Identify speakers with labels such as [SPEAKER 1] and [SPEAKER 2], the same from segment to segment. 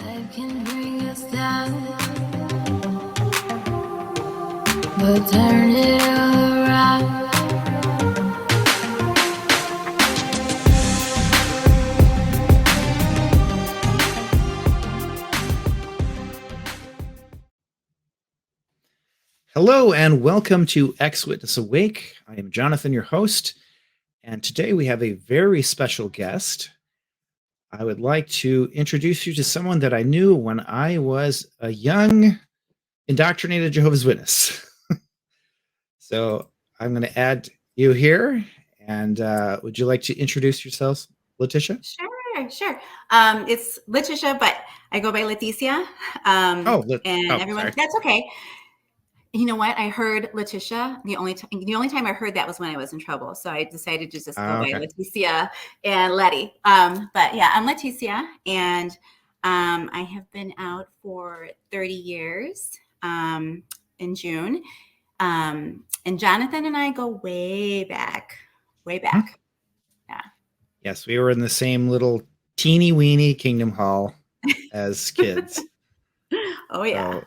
[SPEAKER 1] Life can bring us down, but turn it all around.
[SPEAKER 2] Hello and welcome to Ex-Witness Awake. I am Jonathan, your host, and today we have a very special guest. I would like to introduce you to someone that I knew when I was a young, indoctrinated Jehovah's Witness. So I'm going to add you here, and would you like to introduce yourselves, Letitia?
[SPEAKER 3] Sure. It's Letitia, but I go by Leticia. Everyone,
[SPEAKER 2] sorry.
[SPEAKER 3] that's okay. You know what? I heard Letitia. The only time I heard that was when I was in trouble. So I decided to just go by Leticia and Letty. But yeah, I'm Leticia, and I have been out for 30 years in June. And Jonathan and I go way back. Yeah.
[SPEAKER 2] Yes, we were in the same little teeny weeny Kingdom Hall as kids.
[SPEAKER 3] Oh yeah.
[SPEAKER 2] So,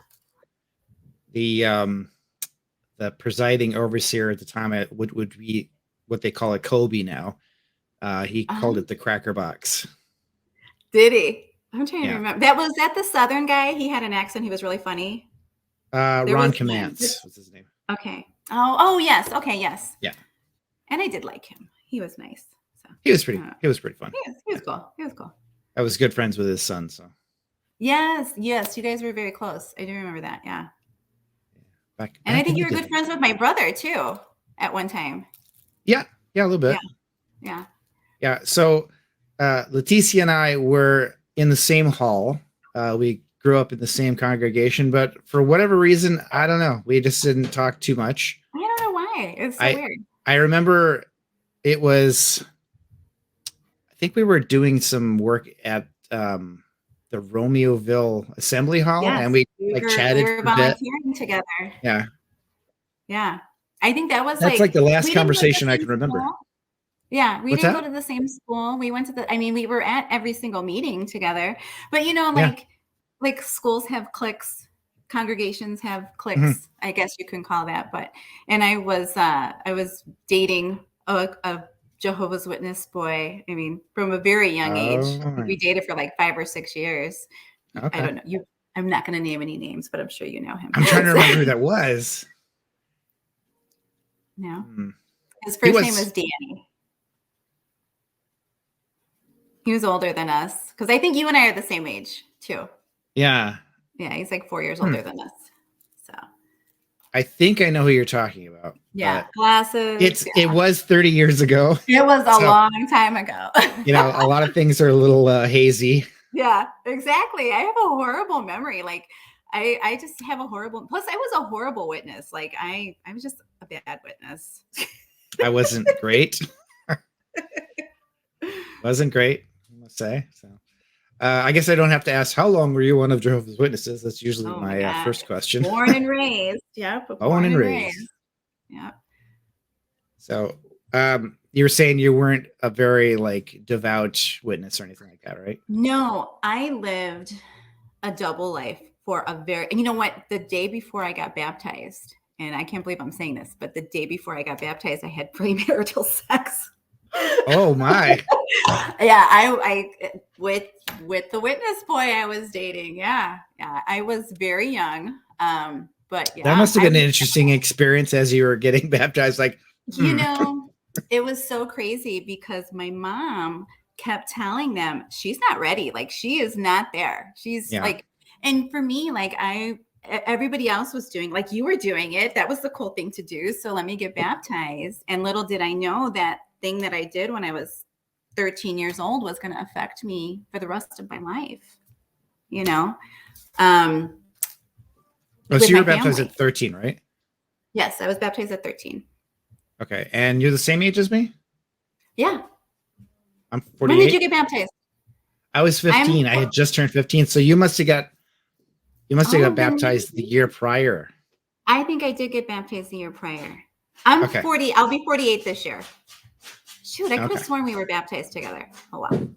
[SPEAKER 2] the presiding overseer at the time would be what they call a Kobe now. He called it the Cracker Box.
[SPEAKER 3] Did he? I'm trying to remember. Was that the Southern guy? He had an accent. He was really funny.
[SPEAKER 2] Ron Commands was his name.
[SPEAKER 3] Okay. Oh yes. Okay. Yes.
[SPEAKER 2] Yeah.
[SPEAKER 3] And I did like him. He was nice. So
[SPEAKER 2] he was pretty fun.
[SPEAKER 3] He was cool. He was cool.
[SPEAKER 2] I was good friends with his son. So.
[SPEAKER 3] Yes. You guys were very close. I do remember that. Yeah.
[SPEAKER 2] Back
[SPEAKER 3] and I think you were good friends with my brother too at one time.
[SPEAKER 2] Yeah, a little bit.
[SPEAKER 3] Yeah.
[SPEAKER 2] So Leticia and I were in the same hall. We grew up in the same congregation, but for whatever reason, I don't know, we just didn't talk too much.
[SPEAKER 3] I don't know why. It's so weird.
[SPEAKER 2] I remember it was, I think we were doing some work at the Romeoville Assembly Hall, and we chatted.
[SPEAKER 3] We were volunteering together. Yeah. I think that's
[SPEAKER 2] like the last conversation I can remember.
[SPEAKER 3] Yeah, we didn't go to the same school. We went to we were at every single meeting together. But like schools have cliques, congregations have cliques. Mm-hmm. I guess you can call that. And I was dating a Jehovah's Witness boy. From a very young age. We dated for like 5 or 6 years. Okay. I don't know. I'm not going to name any names, but I'm sure you know him.
[SPEAKER 2] I'm trying to remember who that was.
[SPEAKER 3] No. His first name was Danny. He was older than us because I think you and I are the same age too.
[SPEAKER 2] Yeah.
[SPEAKER 3] Yeah, he's like 4 years older than us. So.
[SPEAKER 2] I think I know who you're talking about.
[SPEAKER 3] Yeah, glasses.
[SPEAKER 2] It was 30 years ago.
[SPEAKER 3] It was a long time ago.
[SPEAKER 2] A lot of things are a little hazy.
[SPEAKER 3] Yeah, exactly. I have a horrible memory. Like I just have a horrible. Plus, I was a horrible witness. Like I was just a bad witness.
[SPEAKER 2] I wasn't great. Wasn't great, I must say. So, I guess I don't have to ask how long were you one of Jehovah's Witnesses. That's usually my first question.
[SPEAKER 3] Born and raised. Yeah.
[SPEAKER 2] Born and raised.
[SPEAKER 3] Yeah.
[SPEAKER 2] So, you were saying you weren't a very devout witness or anything like that, right?
[SPEAKER 3] No, I lived a double life for and you know what? The day before I got baptized, and I can't believe I'm saying this, but the day before I got baptized, I had premarital sex.
[SPEAKER 2] Oh my.
[SPEAKER 3] Yeah, I with the witness boy I was dating. Yeah. I was very young. But yeah.
[SPEAKER 2] That must have been an interesting experience as you were getting baptized.
[SPEAKER 3] It was so crazy because my mom kept telling them she's not ready. Like she is not there. She's and for me, everybody else was doing, like you were doing it. That was the cool thing to do. So let me get baptized. And little did I know that thing that I did when I was 13 years old was going to affect me for the rest of my life.
[SPEAKER 2] So you were baptized at 13, right?
[SPEAKER 3] Yes, I was baptized at 13.
[SPEAKER 2] Okay. And you're the same age as me?
[SPEAKER 3] Yeah.
[SPEAKER 2] I'm 48.
[SPEAKER 3] When did you get baptized?
[SPEAKER 2] I was 15. I had just turned 15. So you must have got baptized the year prior.
[SPEAKER 3] I think I did get baptized the year prior. I'm 40. I'll be 48 this year. Shoot, I could have sworn we were baptized together. Oh, wow.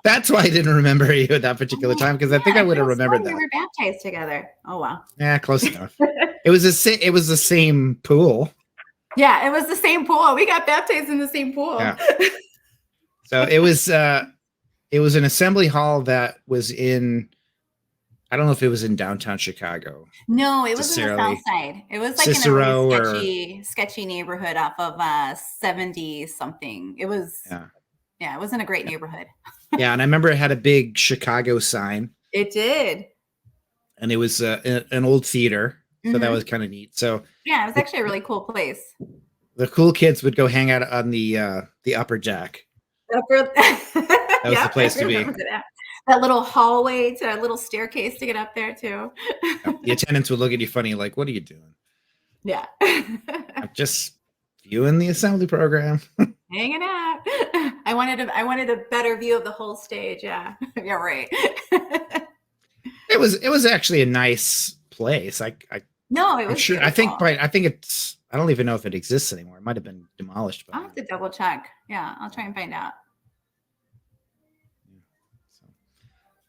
[SPEAKER 2] That's why I didn't remember you at that particular time, because I think I would have remembered that.
[SPEAKER 3] We were baptized together. Oh wow.
[SPEAKER 2] Yeah, close enough. It was the same pool.
[SPEAKER 3] Yeah, it was the same pool. We got baptized in the same pool.
[SPEAKER 2] Yeah. So it was an assembly hall that was in, I don't know if it was in downtown Chicago.
[SPEAKER 3] No, it was in the south side. It was like
[SPEAKER 2] Cicero,
[SPEAKER 3] in a really sketchy neighborhood off of 70 something. It was it wasn't a great neighborhood.
[SPEAKER 2] Yeah, and I remember it had a big Chicago sign.
[SPEAKER 3] It did. And
[SPEAKER 2] it was an old theater. So that was kind of neat. So
[SPEAKER 3] yeah, it was actually a really cool place.
[SPEAKER 2] The cool kids would go hang out on the upper deck. That was the place to be.
[SPEAKER 3] That little hallway to a little staircase to get up there too.
[SPEAKER 2] The attendants would look at you funny, like, "What are you doing?"
[SPEAKER 3] Yeah.
[SPEAKER 2] I'm just viewing the assembly program.
[SPEAKER 3] Hanging out. I wanted a better view of the whole stage. Yeah. Yeah, right.
[SPEAKER 2] It was actually a nice place.
[SPEAKER 3] No, it was
[SPEAKER 2] sure.
[SPEAKER 3] Beautiful.
[SPEAKER 2] I think it's. I don't even know if it exists anymore. It might have been demolished.
[SPEAKER 3] I'll have to double check. Yeah, I'll try and find out.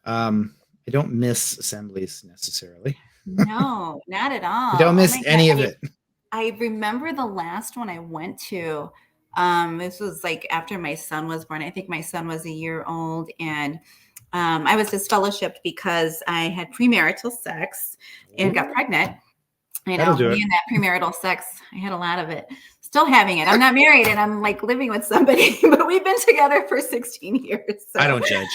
[SPEAKER 2] I don't miss assemblies necessarily.
[SPEAKER 3] No, not at all.
[SPEAKER 2] I don't miss any of it.
[SPEAKER 3] I remember the last one I went to. This was like after my son was born. I think my son was a year old, and I was disfellowshipped because I had premarital sex and got pregnant. Me and that premarital sex, I had a lot of it. Still having it. I'm not married and I'm like living with somebody, but we've been together for 16 years. So.
[SPEAKER 2] I don't judge.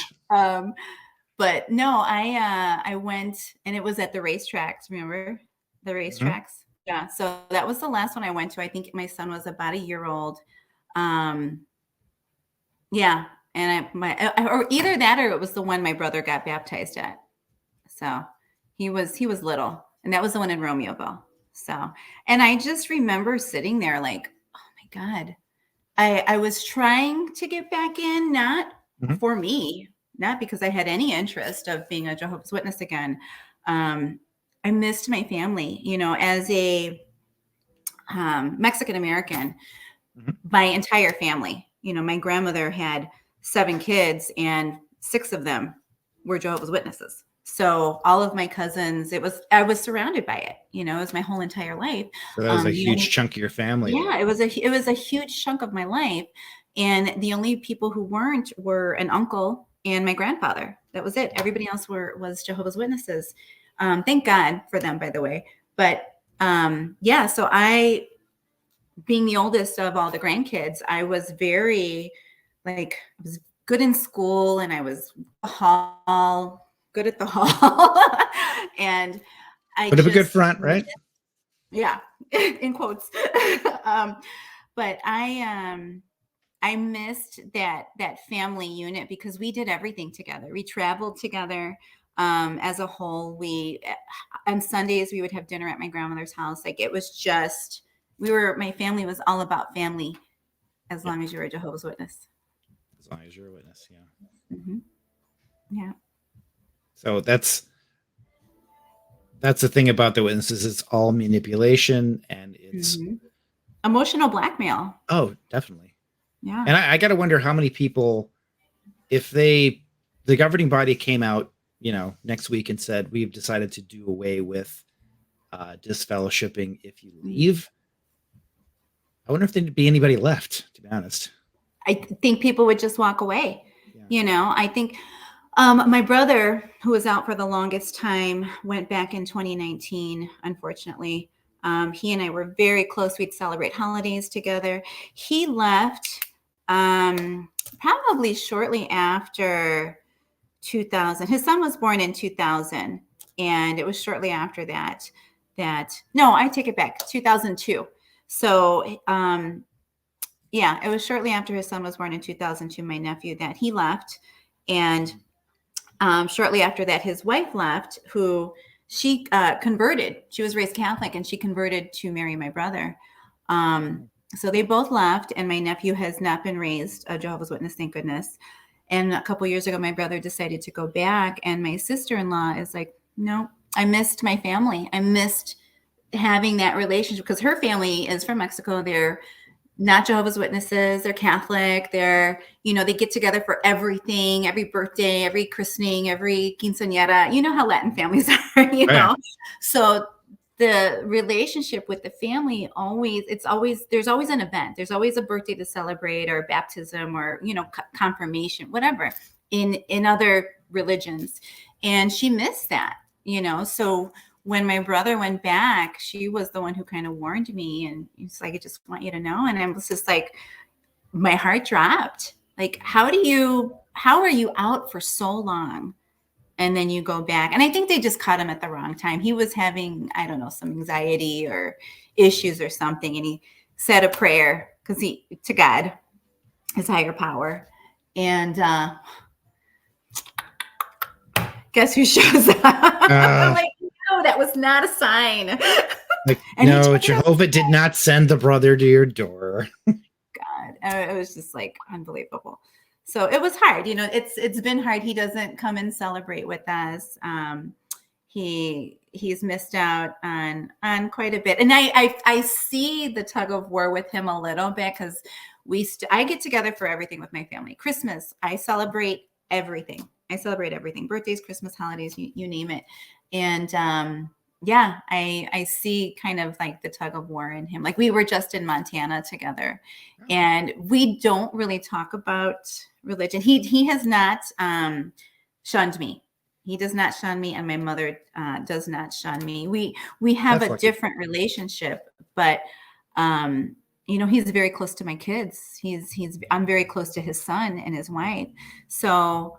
[SPEAKER 3] But no, I went and it was at the racetracks. Remember the racetracks? Mm-hmm. Yeah. So that was the last one I went to. I think my son was about a year old. Yeah. And or either that or it was the one my brother got baptized at. So he was little. And that was the one in Romeoville. So, and I just remember sitting there like, oh my God, I was trying to get back in, not for me, not because I had any interest of being a Jehovah's Witness again. I missed my family, as a Mexican American, my entire family, my grandmother had 7 kids and 6 of them were Jehovah's Witnesses. So all of my cousins, I was surrounded by it, it was my whole entire life.
[SPEAKER 2] So that was a huge chunk of your family.
[SPEAKER 3] Yeah, it was a huge chunk of my life. And the only people who weren't were an uncle and my grandfather. That was it. Everybody else was Jehovah's Witnesses. Thank God for them, by the way. But so I, being the oldest of all the grandkids, I was very I was good in school and I was good at the hall. And I
[SPEAKER 2] put up a good front, right?
[SPEAKER 3] Yeah, in quotes. But I missed that family unit because we did everything together. We traveled together as a whole. On Sundays we would have dinner at my grandmother's house. It was just my family was all about family as long as you were a Jehovah's Witness.
[SPEAKER 2] As long as you're a witness, yeah.
[SPEAKER 3] Mm-hmm. Yeah.
[SPEAKER 2] So that's the thing about the witnesses. It's all manipulation and it's
[SPEAKER 3] emotional blackmail.
[SPEAKER 2] Oh, definitely.
[SPEAKER 3] Yeah.
[SPEAKER 2] And I got to wonder how many people, if the governing body came out, next week and said, we've decided to do away with disfellowshipping if you leave. I wonder if there'd be anybody left, to be honest.
[SPEAKER 3] I think people would just walk away. Yeah. I think my brother, who was out for the longest time, went back in 2019, unfortunately. He and I were very close. We'd celebrate holidays together. He left probably shortly after 2000. His son was born in 2000. And it was shortly after that, no, I take it back, 2002. So, it was shortly after his son was born in 2002, my nephew, that he left. And shortly after that, his wife left, who she converted. She was raised Catholic and she converted to marry my brother. So they both left, and my nephew has not been raised a Jehovah's Witness, thank goodness. And a couple years ago, my brother decided to go back, and my sister-in-law is like, no, I missed my family. I missed having that relationship because her family is from Mexico. not Jehovah's Witnesses. They're Catholic. They're, they get together for everything, every birthday, every christening, every quinceañera. You know how Latin families are, know? So the relationship with the family there's always an event. There's always a birthday to celebrate, or baptism, or, confirmation, whatever in other religions. And she missed that, so when my brother went back, she was the one who kind of warned me, and it's like, I just want you to know. And I was just like, my heart dropped. Like, how are you out for so long and then you go back? And I think they just caught him at the wrong time. He was having, I don't know, some anxiety or issues or something. And he said a prayer to God, his higher power. And guess who shows up? I'm like, no, that was not a sign.
[SPEAKER 2] Like, no, Jehovah did not send the brother to your door.
[SPEAKER 3] God, it was just like unbelievable. So it was hard. It's been hard. He doesn't come and celebrate with us. He's missed out on quite a bit. And I see the tug of war with him a little bit, because I get together for everything with my family. Christmas, I celebrate everything. Birthdays, Christmas, holidays, you name it. And I see kind of like the tug of war in him. Like, we were just in Montana together, and we don't really talk about religion. He has not shunned me. He does not shun me, and my mother does not shun me. We have a different relationship, but he's very close to my kids. I'm very close to his son and his wife. So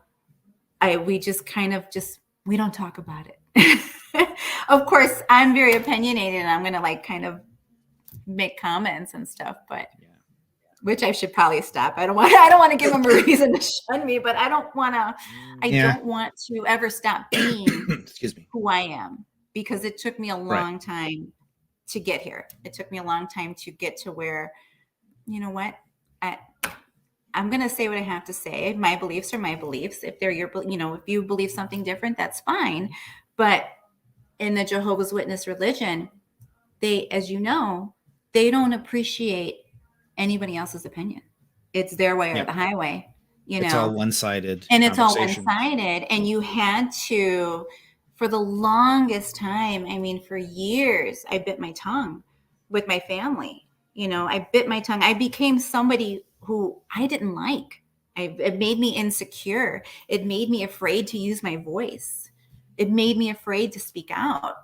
[SPEAKER 3] we just kind of we don't talk about it. Of course, I'm very opinionated, and I'm going to like kind of make comments and stuff, but which I should probably stop. I don't want to give him a reason to shun me, but I don't want to ever stop being
[SPEAKER 2] Excuse me,
[SPEAKER 3] who I am, because it took me a long time to get here. It took me a long time to get to where, you know what, I'm going to say what I have to say. My beliefs are my beliefs. If they're if you believe something different, that's fine. But in the Jehovah's Witness religion, they, as you know, they don't appreciate anybody else's opinion. It's their way or the highway,
[SPEAKER 2] It's all one-sided.
[SPEAKER 3] And it's all one-sided. And you had to, for the longest time, I mean, for years, I bit my tongue with my family. I bit my tongue. I became somebody who I didn't like. It made me insecure. It made me afraid to use my voice. It made me afraid to speak out.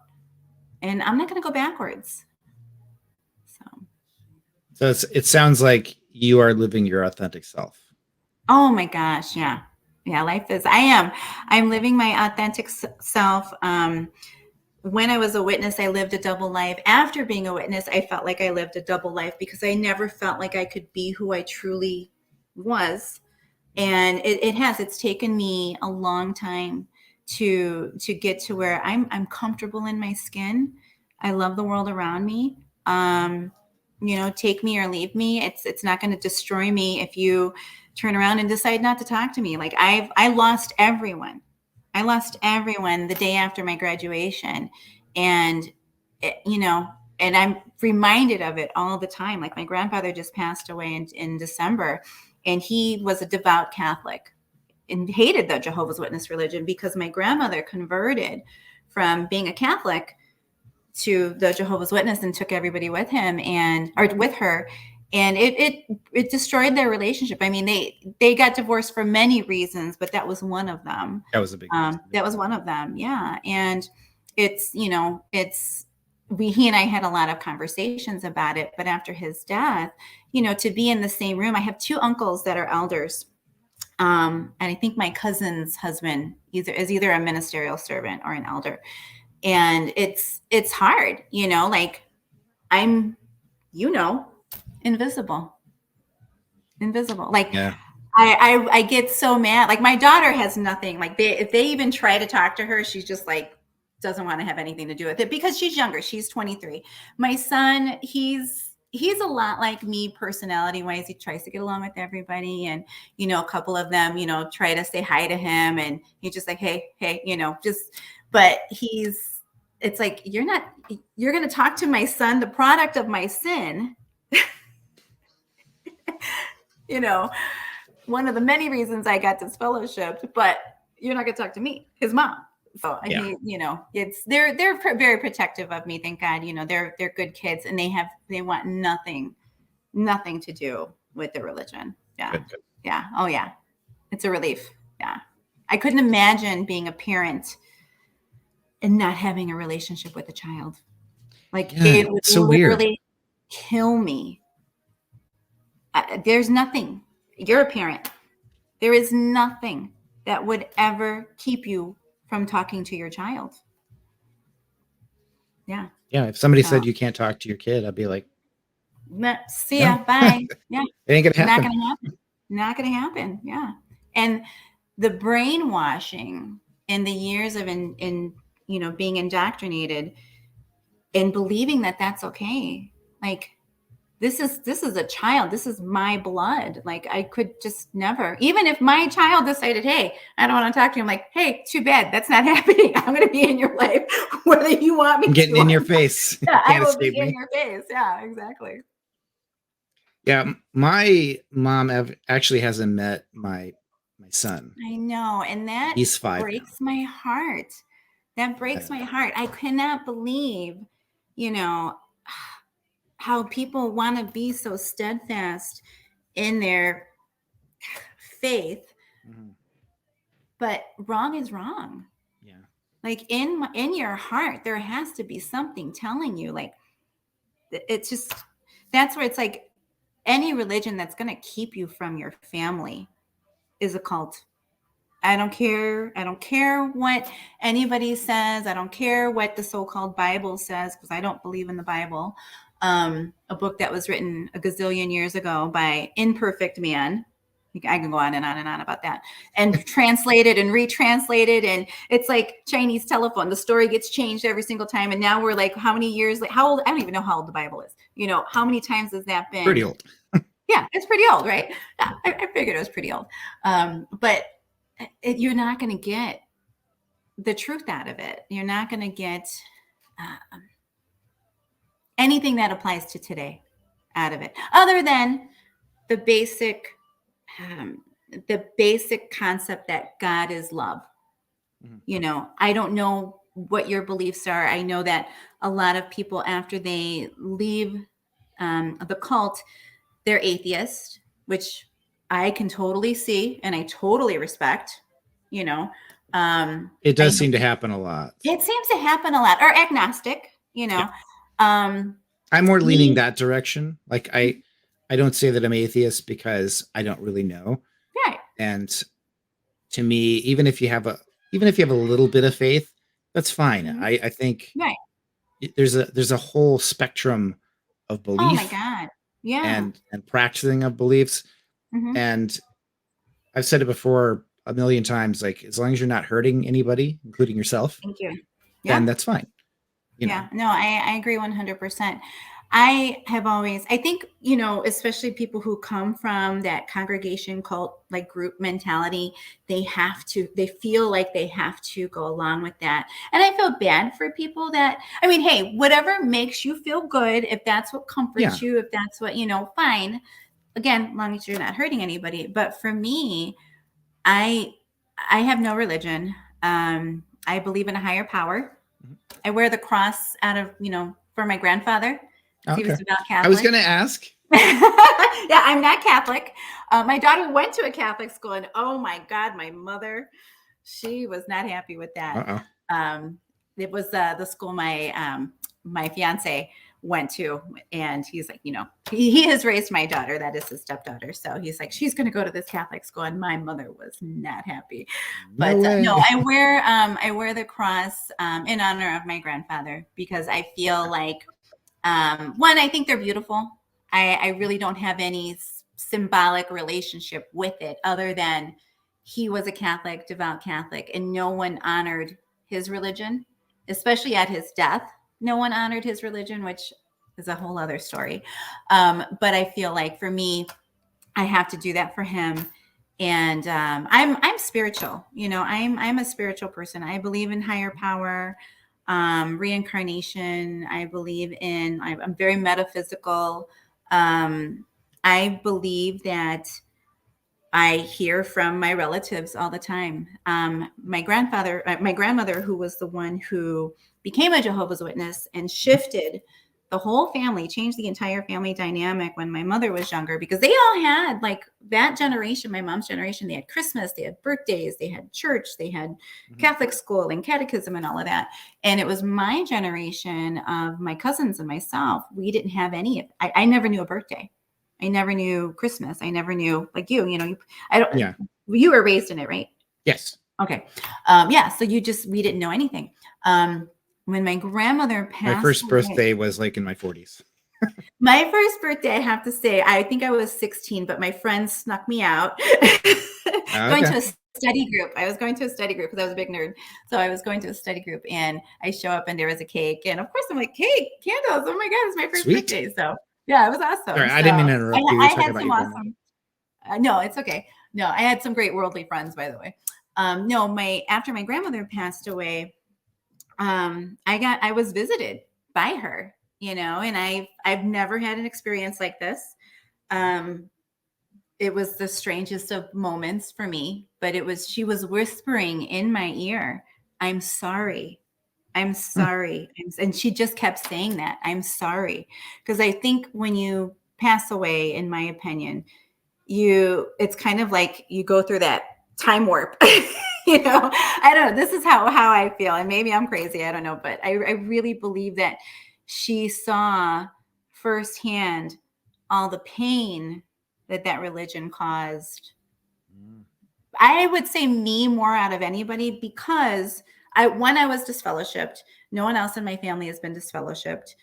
[SPEAKER 3] And I'm not going to go backwards.
[SPEAKER 2] So it sounds like you are living your authentic self.
[SPEAKER 3] Oh my gosh. Yeah. Yeah. I'm living my authentic self. When I was a witness, I lived a double life. After being a witness, I felt like I lived a double life, because I never felt like I could be who I truly was. And it's taken me a long time to get to where I'm comfortable in my skin. I love the world around me. Take me or leave me. It's not going to destroy me if you turn around and decide not to talk to me. Like, I lost everyone. I lost everyone the day after my graduation. And, and I'm reminded of it all the time. Like, my grandfather just passed away in December, and he was a devout Catholic and hated the Jehovah's Witness religion, because my grandmother converted from being a Catholic to the Jehovah's Witness and took everybody with with her. And it destroyed their relationship. I mean, they got divorced for many reasons, but that was one of them.
[SPEAKER 2] That was a big reason.
[SPEAKER 3] That was one of them. Yeah. And he and I had a lot of conversations about it, but after his death, to be in the same room, I have two uncles that are elders. And I think my cousin's husband is either a ministerial servant or an elder. And it's hard, like, I'm, invisible. Like, I get so mad. Like, my daughter has nothing. Like, if they even try to talk to her, she's just like, doesn't want to have anything to do with it, because she's younger. She's 23. My son, he's a lot like me personality wise. He tries to get along with everybody. And, a couple of them, try to say hi to him, and he's just like, hey, but it's like, you're going to talk to my son, the product of my sin. you know, one of the many reasons I got disfellowshipped, but you're not going to talk to me, his mom. So he, you know, they're very protective of me. Thank God, you know, they're good kids, and they want nothing to do with the religion. Yeah.
[SPEAKER 2] Good.
[SPEAKER 3] Yeah. Oh yeah. It's a relief. Yeah. I couldn't imagine being a parent and not having a relationship with a child. Like it would
[SPEAKER 2] so
[SPEAKER 3] literally
[SPEAKER 2] weird.
[SPEAKER 3] kill me. There's nothing. You're a parent. There is nothing that would ever keep you from talking to your child. Yeah.
[SPEAKER 2] Yeah. If somebody said you can't talk to your kid, I'd be like,
[SPEAKER 3] see ya. Bye. Yeah.
[SPEAKER 2] It ain't gonna
[SPEAKER 3] Not
[SPEAKER 2] happen.
[SPEAKER 3] gonna happen. Not gonna happen. Yeah. And the brainwashing in the years of in you know, being indoctrinated and believing that that's okay. Like, this is a child. This is my blood. Like, I could just never, even if my child decided, hey, I don't want to talk to you. I'm like, hey, too bad. That's not happening. I'm going to be in your life, whether you want me
[SPEAKER 2] I'm getting
[SPEAKER 3] to.
[SPEAKER 2] in your face.
[SPEAKER 3] Yeah, I will be
[SPEAKER 2] in
[SPEAKER 3] your face. Yeah, exactly.
[SPEAKER 2] Yeah, my mom actually hasn't met my son.
[SPEAKER 3] I know, and that
[SPEAKER 2] He's 5
[SPEAKER 3] breaks
[SPEAKER 2] now.
[SPEAKER 3] my heart. That breaks my heart. I cannot believe, you know, how people want to be so steadfast in their faith, but wrong is wrong.
[SPEAKER 2] Yeah.
[SPEAKER 3] Like in your heart, there has to be something telling you, like, it's just, that's where it's like any religion that's going to keep you from your family is a cult. I don't care what anybody says. I don't care what the so-called Bible says, because I don't believe in the Bible. A book that was written a gazillion years ago by imperfect man. I can go on and on and on about that, and translated and retranslated. And it's like Chinese telephone. The story gets changed every single time. And now we're like, how many years, like, how old? I don't even know how old the Bible is. You know, how many times has that been?
[SPEAKER 2] Pretty old.
[SPEAKER 3] Yeah, it's pretty old, right? Yeah, I figured it was pretty old. But you're not going to get the truth out of it. You're not going to get anything that applies to today out of it, other than the basic concept that God is love. You know, I don't know what your beliefs are. I know that a lot of people, after they leave the cult, they're atheist, which I can totally see and I totally respect. You know,
[SPEAKER 2] it does seem to happen a lot.
[SPEAKER 3] It seems to happen a lot, or agnostic. You know,
[SPEAKER 2] I'm more leaning that direction. Like, I don't say that I'm atheist because I don't really know.
[SPEAKER 3] Right.
[SPEAKER 2] And to me, even if you have a little bit of faith, that's fine. I think there's a whole spectrum of belief.
[SPEAKER 3] Oh my God. Yeah.
[SPEAKER 2] And practicing of beliefs. And I've said it before a million times, like, as long as you're not hurting anybody, including yourself,
[SPEAKER 3] thank you.
[SPEAKER 2] Then that's fine. You know?
[SPEAKER 3] Yeah, no, I agree 100%. I have always, I think, you know, especially people who come from that congregation cult, like, group mentality, they feel like they have to go along with that. And I feel bad for people that, I mean, hey, whatever makes you feel good, if that's what comforts you, if that's what, you know, fine. Again, as long as you're not hurting anybody. But for me, I have no religion. I believe in a higher power. I wear the cross for my grandfather.
[SPEAKER 2] Okay.
[SPEAKER 3] He was devout Catholic.
[SPEAKER 2] I was going to ask.
[SPEAKER 3] Yeah, I'm not Catholic. My daughter went to a Catholic school, and oh my God, my mother, she was not happy with that. It was the school my fiance went to, and he's like, you know, he has raised my daughter. That is his stepdaughter. So he's like, she's going to go to this Catholic school, and my mother was not happy. But no, I wear the cross in honor of my grandfather, because I feel like, one, I think they're beautiful. I really don't have any symbolic relationship with it, other than he was a Catholic, devout Catholic, and no one honored his religion, especially at his death. No one honored his religion, which is a whole other story. But I feel like, for me, I have to do that for him. And I'm spiritual. You know, I'm a spiritual person. I believe in higher power, reincarnation. I believe in, I'm very metaphysical. I believe that I hear from my relatives all the time. My grandmother, who was the one who became a Jehovah's Witness and shifted the whole family, changed the entire family dynamic when my mother was younger, because they all had, like, that generation, my mom's generation, they had Christmas, they had birthdays, they had church, they had Catholic school and catechism and all of that. And it was my generation of my cousins and myself. We didn't have any. I never knew a birthday. I never knew Christmas. I never knew, like you know, I don't,
[SPEAKER 2] Yeah.
[SPEAKER 3] You were raised in it, right?
[SPEAKER 2] Yes.
[SPEAKER 3] Okay. Yeah. So we didn't know anything. When my grandmother passed
[SPEAKER 2] My first
[SPEAKER 3] away,
[SPEAKER 2] birthday was like in my 40s.
[SPEAKER 3] my first birthday, I have to say, I think I was 16, but my friends snuck me out going to a study group. I was going to a study group because I was a big nerd. So I was going to a study group, and I show up and there was a cake. And of course I'm like, cake, candles. Oh my God, it's my first birthday. So yeah, it was awesome.
[SPEAKER 2] Sorry, I didn't mean to interrupt you.
[SPEAKER 3] I had some awesome. No, it's okay. No, I had some great worldly friends, by the way. After my grandmother passed away, I was visited by her, you know, and I've never had an experience like this. It was the strangest of moments for me, but she was whispering in my ear, "I'm sorry. I'm sorry." And she just kept saying that, "I'm sorry." Because I think when you pass away, in my opinion, it's kind of like you go through that time warp. You know, I don't know. This is how I feel. And maybe I'm crazy. I don't know. But I really believe that she saw firsthand all the pain that religion caused. I would say me more out of anybody, because I was disfellowshipped. No one else in my family has been disfellowshipped.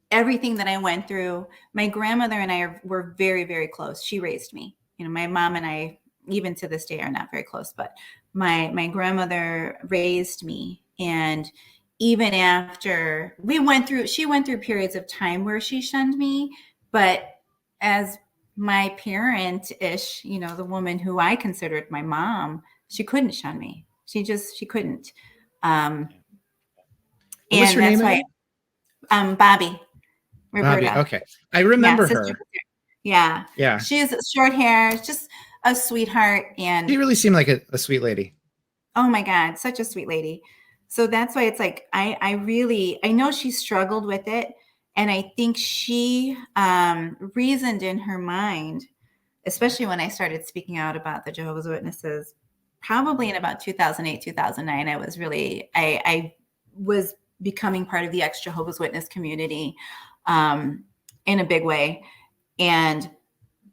[SPEAKER 3] Everything that I went through, my grandmother and I were very, very close. She raised me. You know, my mom and I, even to this day, are not very close, but my grandmother raised me. And even after she went through periods of time where she shunned me, but as my parent-ish, you know, the woman who I considered my mom, she couldn't shun me. She couldn't.
[SPEAKER 2] What was her
[SPEAKER 3] that's
[SPEAKER 2] name
[SPEAKER 3] why, Bobby. Roberta.
[SPEAKER 2] Bobby. Okay. I remember her.
[SPEAKER 3] Yeah.
[SPEAKER 2] Yeah.
[SPEAKER 3] She's short hair, just a sweetheart. And
[SPEAKER 2] she really seemed like a sweet lady.
[SPEAKER 3] Oh my God, such a sweet lady. So that's why it's like, I know she struggled with it. And I think she reasoned in her mind, especially when I started speaking out about the Jehovah's Witnesses, probably in about 2008, 2009, I was becoming part of the ex-Jehovah's Witness community in a big way. And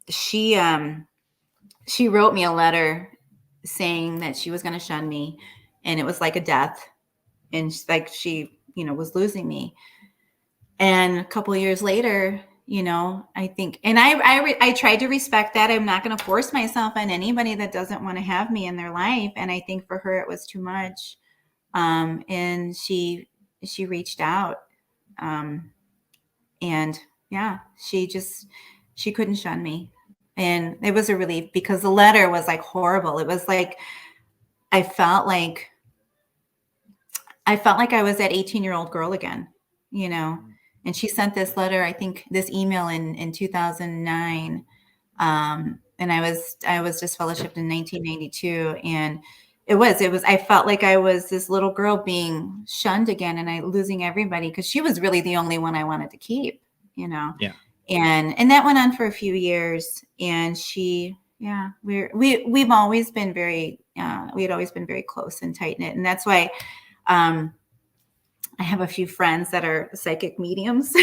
[SPEAKER 3] she wrote me a letter saying that she was going to shun me, and it was like a death, and she was losing me. And a couple of years later, you know, I think, and I tried to respect that. I'm not going to force myself on anybody that doesn't want to have me in their life. And I think for her, it was too much. And she reached out. And yeah, she couldn't shun me. And it was a relief, because the letter was like horrible. It was like, I felt like I was that 18-year-old girl again, you know. And she sent this letter, I think this email in 2009. And I was disfellowshipped in 1992. And it was, I felt like I was this little girl being shunned again, and losing everybody, because she was really the only one I wanted to keep, you know?
[SPEAKER 2] Yeah.
[SPEAKER 3] And that went on for a few years. And we've always been very, we had always been very close and tight knit. And that's why, I have a few friends that are psychic mediums.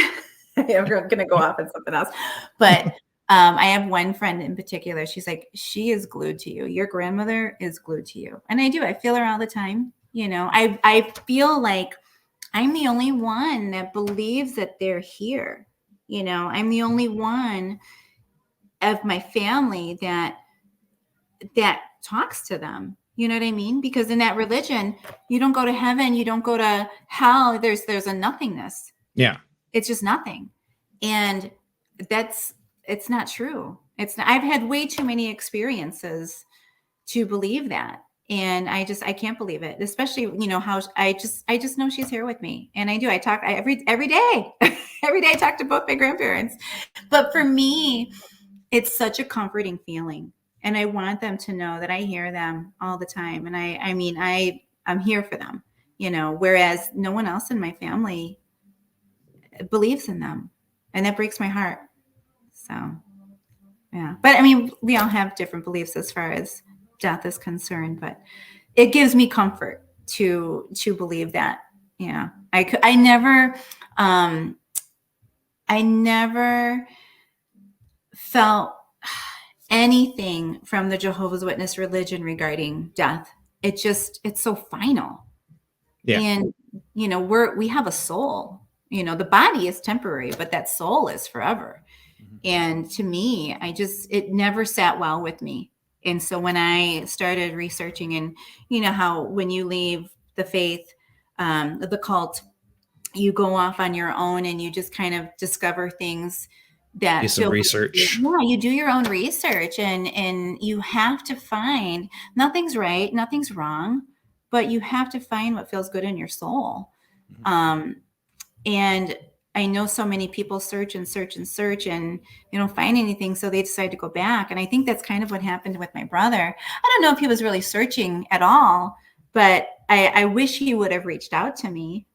[SPEAKER 3] I'm going to go off on something else, but I have one friend in particular. She's like, she is glued to you. Your grandmother is glued to you. And I do. I feel her all the time. You know, I feel like I'm the only one that believes that they're here. You know, I'm the only one of my family that talks to them. You know what I mean? Because in that religion, you don't go to heaven, you don't go to hell. There's a nothingness.
[SPEAKER 2] Yeah.
[SPEAKER 3] It's just nothing. And it's not true. It's not. I've had way too many experiences to believe that. And I can't believe it, especially, how I just know she's here with me. And I talk every day, every day I talk to both my grandparents. But for me, it's such a comforting feeling. And I want them to know that I hear them all the time. And I'm here for them, whereas no one else in my family believes in them. And that breaks my heart. So, yeah. But I mean, we all have different beliefs as far as death is concerned, but it gives me comfort to believe that. Yeah. I never felt anything from the Jehovah's Witness religion regarding death. It's so final.
[SPEAKER 2] Yeah.
[SPEAKER 3] And, we have a soul, the body is temporary, but that soul is forever. Mm-hmm. And to me, it never sat well with me. And so when I started researching, and how when you leave the faith, the cult, you go off on your own and you just kind of discover things that
[SPEAKER 2] do some research.
[SPEAKER 3] Yeah, you do your own research, and you have to find, nothing's right, nothing's wrong, but you have to find what feels good in your soul. Mm-hmm. And I know so many people search and search and search, and they don't find anything, so they decide to go back. And I think that's kind of what happened with my brother. I don't know if he was really searching at all, but I wish he would have reached out to me.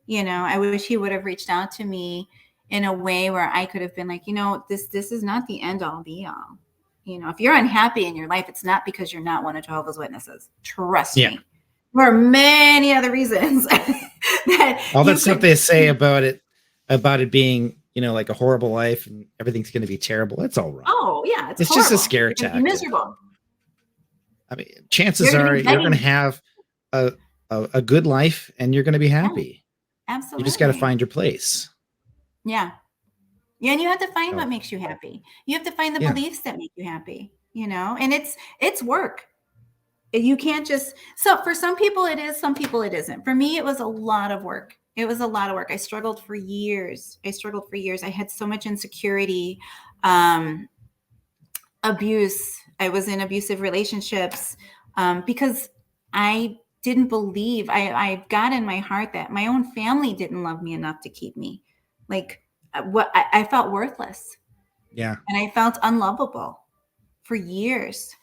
[SPEAKER 3] I wish he would have reached out to me in a way where I could have been like, this is not the end all be all. If you're unhappy in your life, it's not because you're not one of Jehovah's Witnesses. Trust me. There are many other reasons.
[SPEAKER 2] All that stuff they say about it being, like a horrible life and everything's going to be terrible. It's all wrong.
[SPEAKER 3] Oh yeah.
[SPEAKER 2] It's just a scare tactic.
[SPEAKER 3] Miserable.
[SPEAKER 2] I mean, chances are you're going to have a good life and you're going to be happy.
[SPEAKER 3] Yeah, absolutely.
[SPEAKER 2] You just got to find your place.
[SPEAKER 3] Yeah. Yeah. And you have to find what makes you happy. You have to find the beliefs that make you happy, and it's work. You can't just, so for some people it is, some people it isn't. For me, it was a lot of work. I struggled for years. I had so much insecurity, abuse. I was in abusive relationships, because I didn't believe, I got in my heart that my own family didn't love me enough to keep me. Like I felt worthless.
[SPEAKER 2] Yeah.
[SPEAKER 3] And I felt unlovable for years.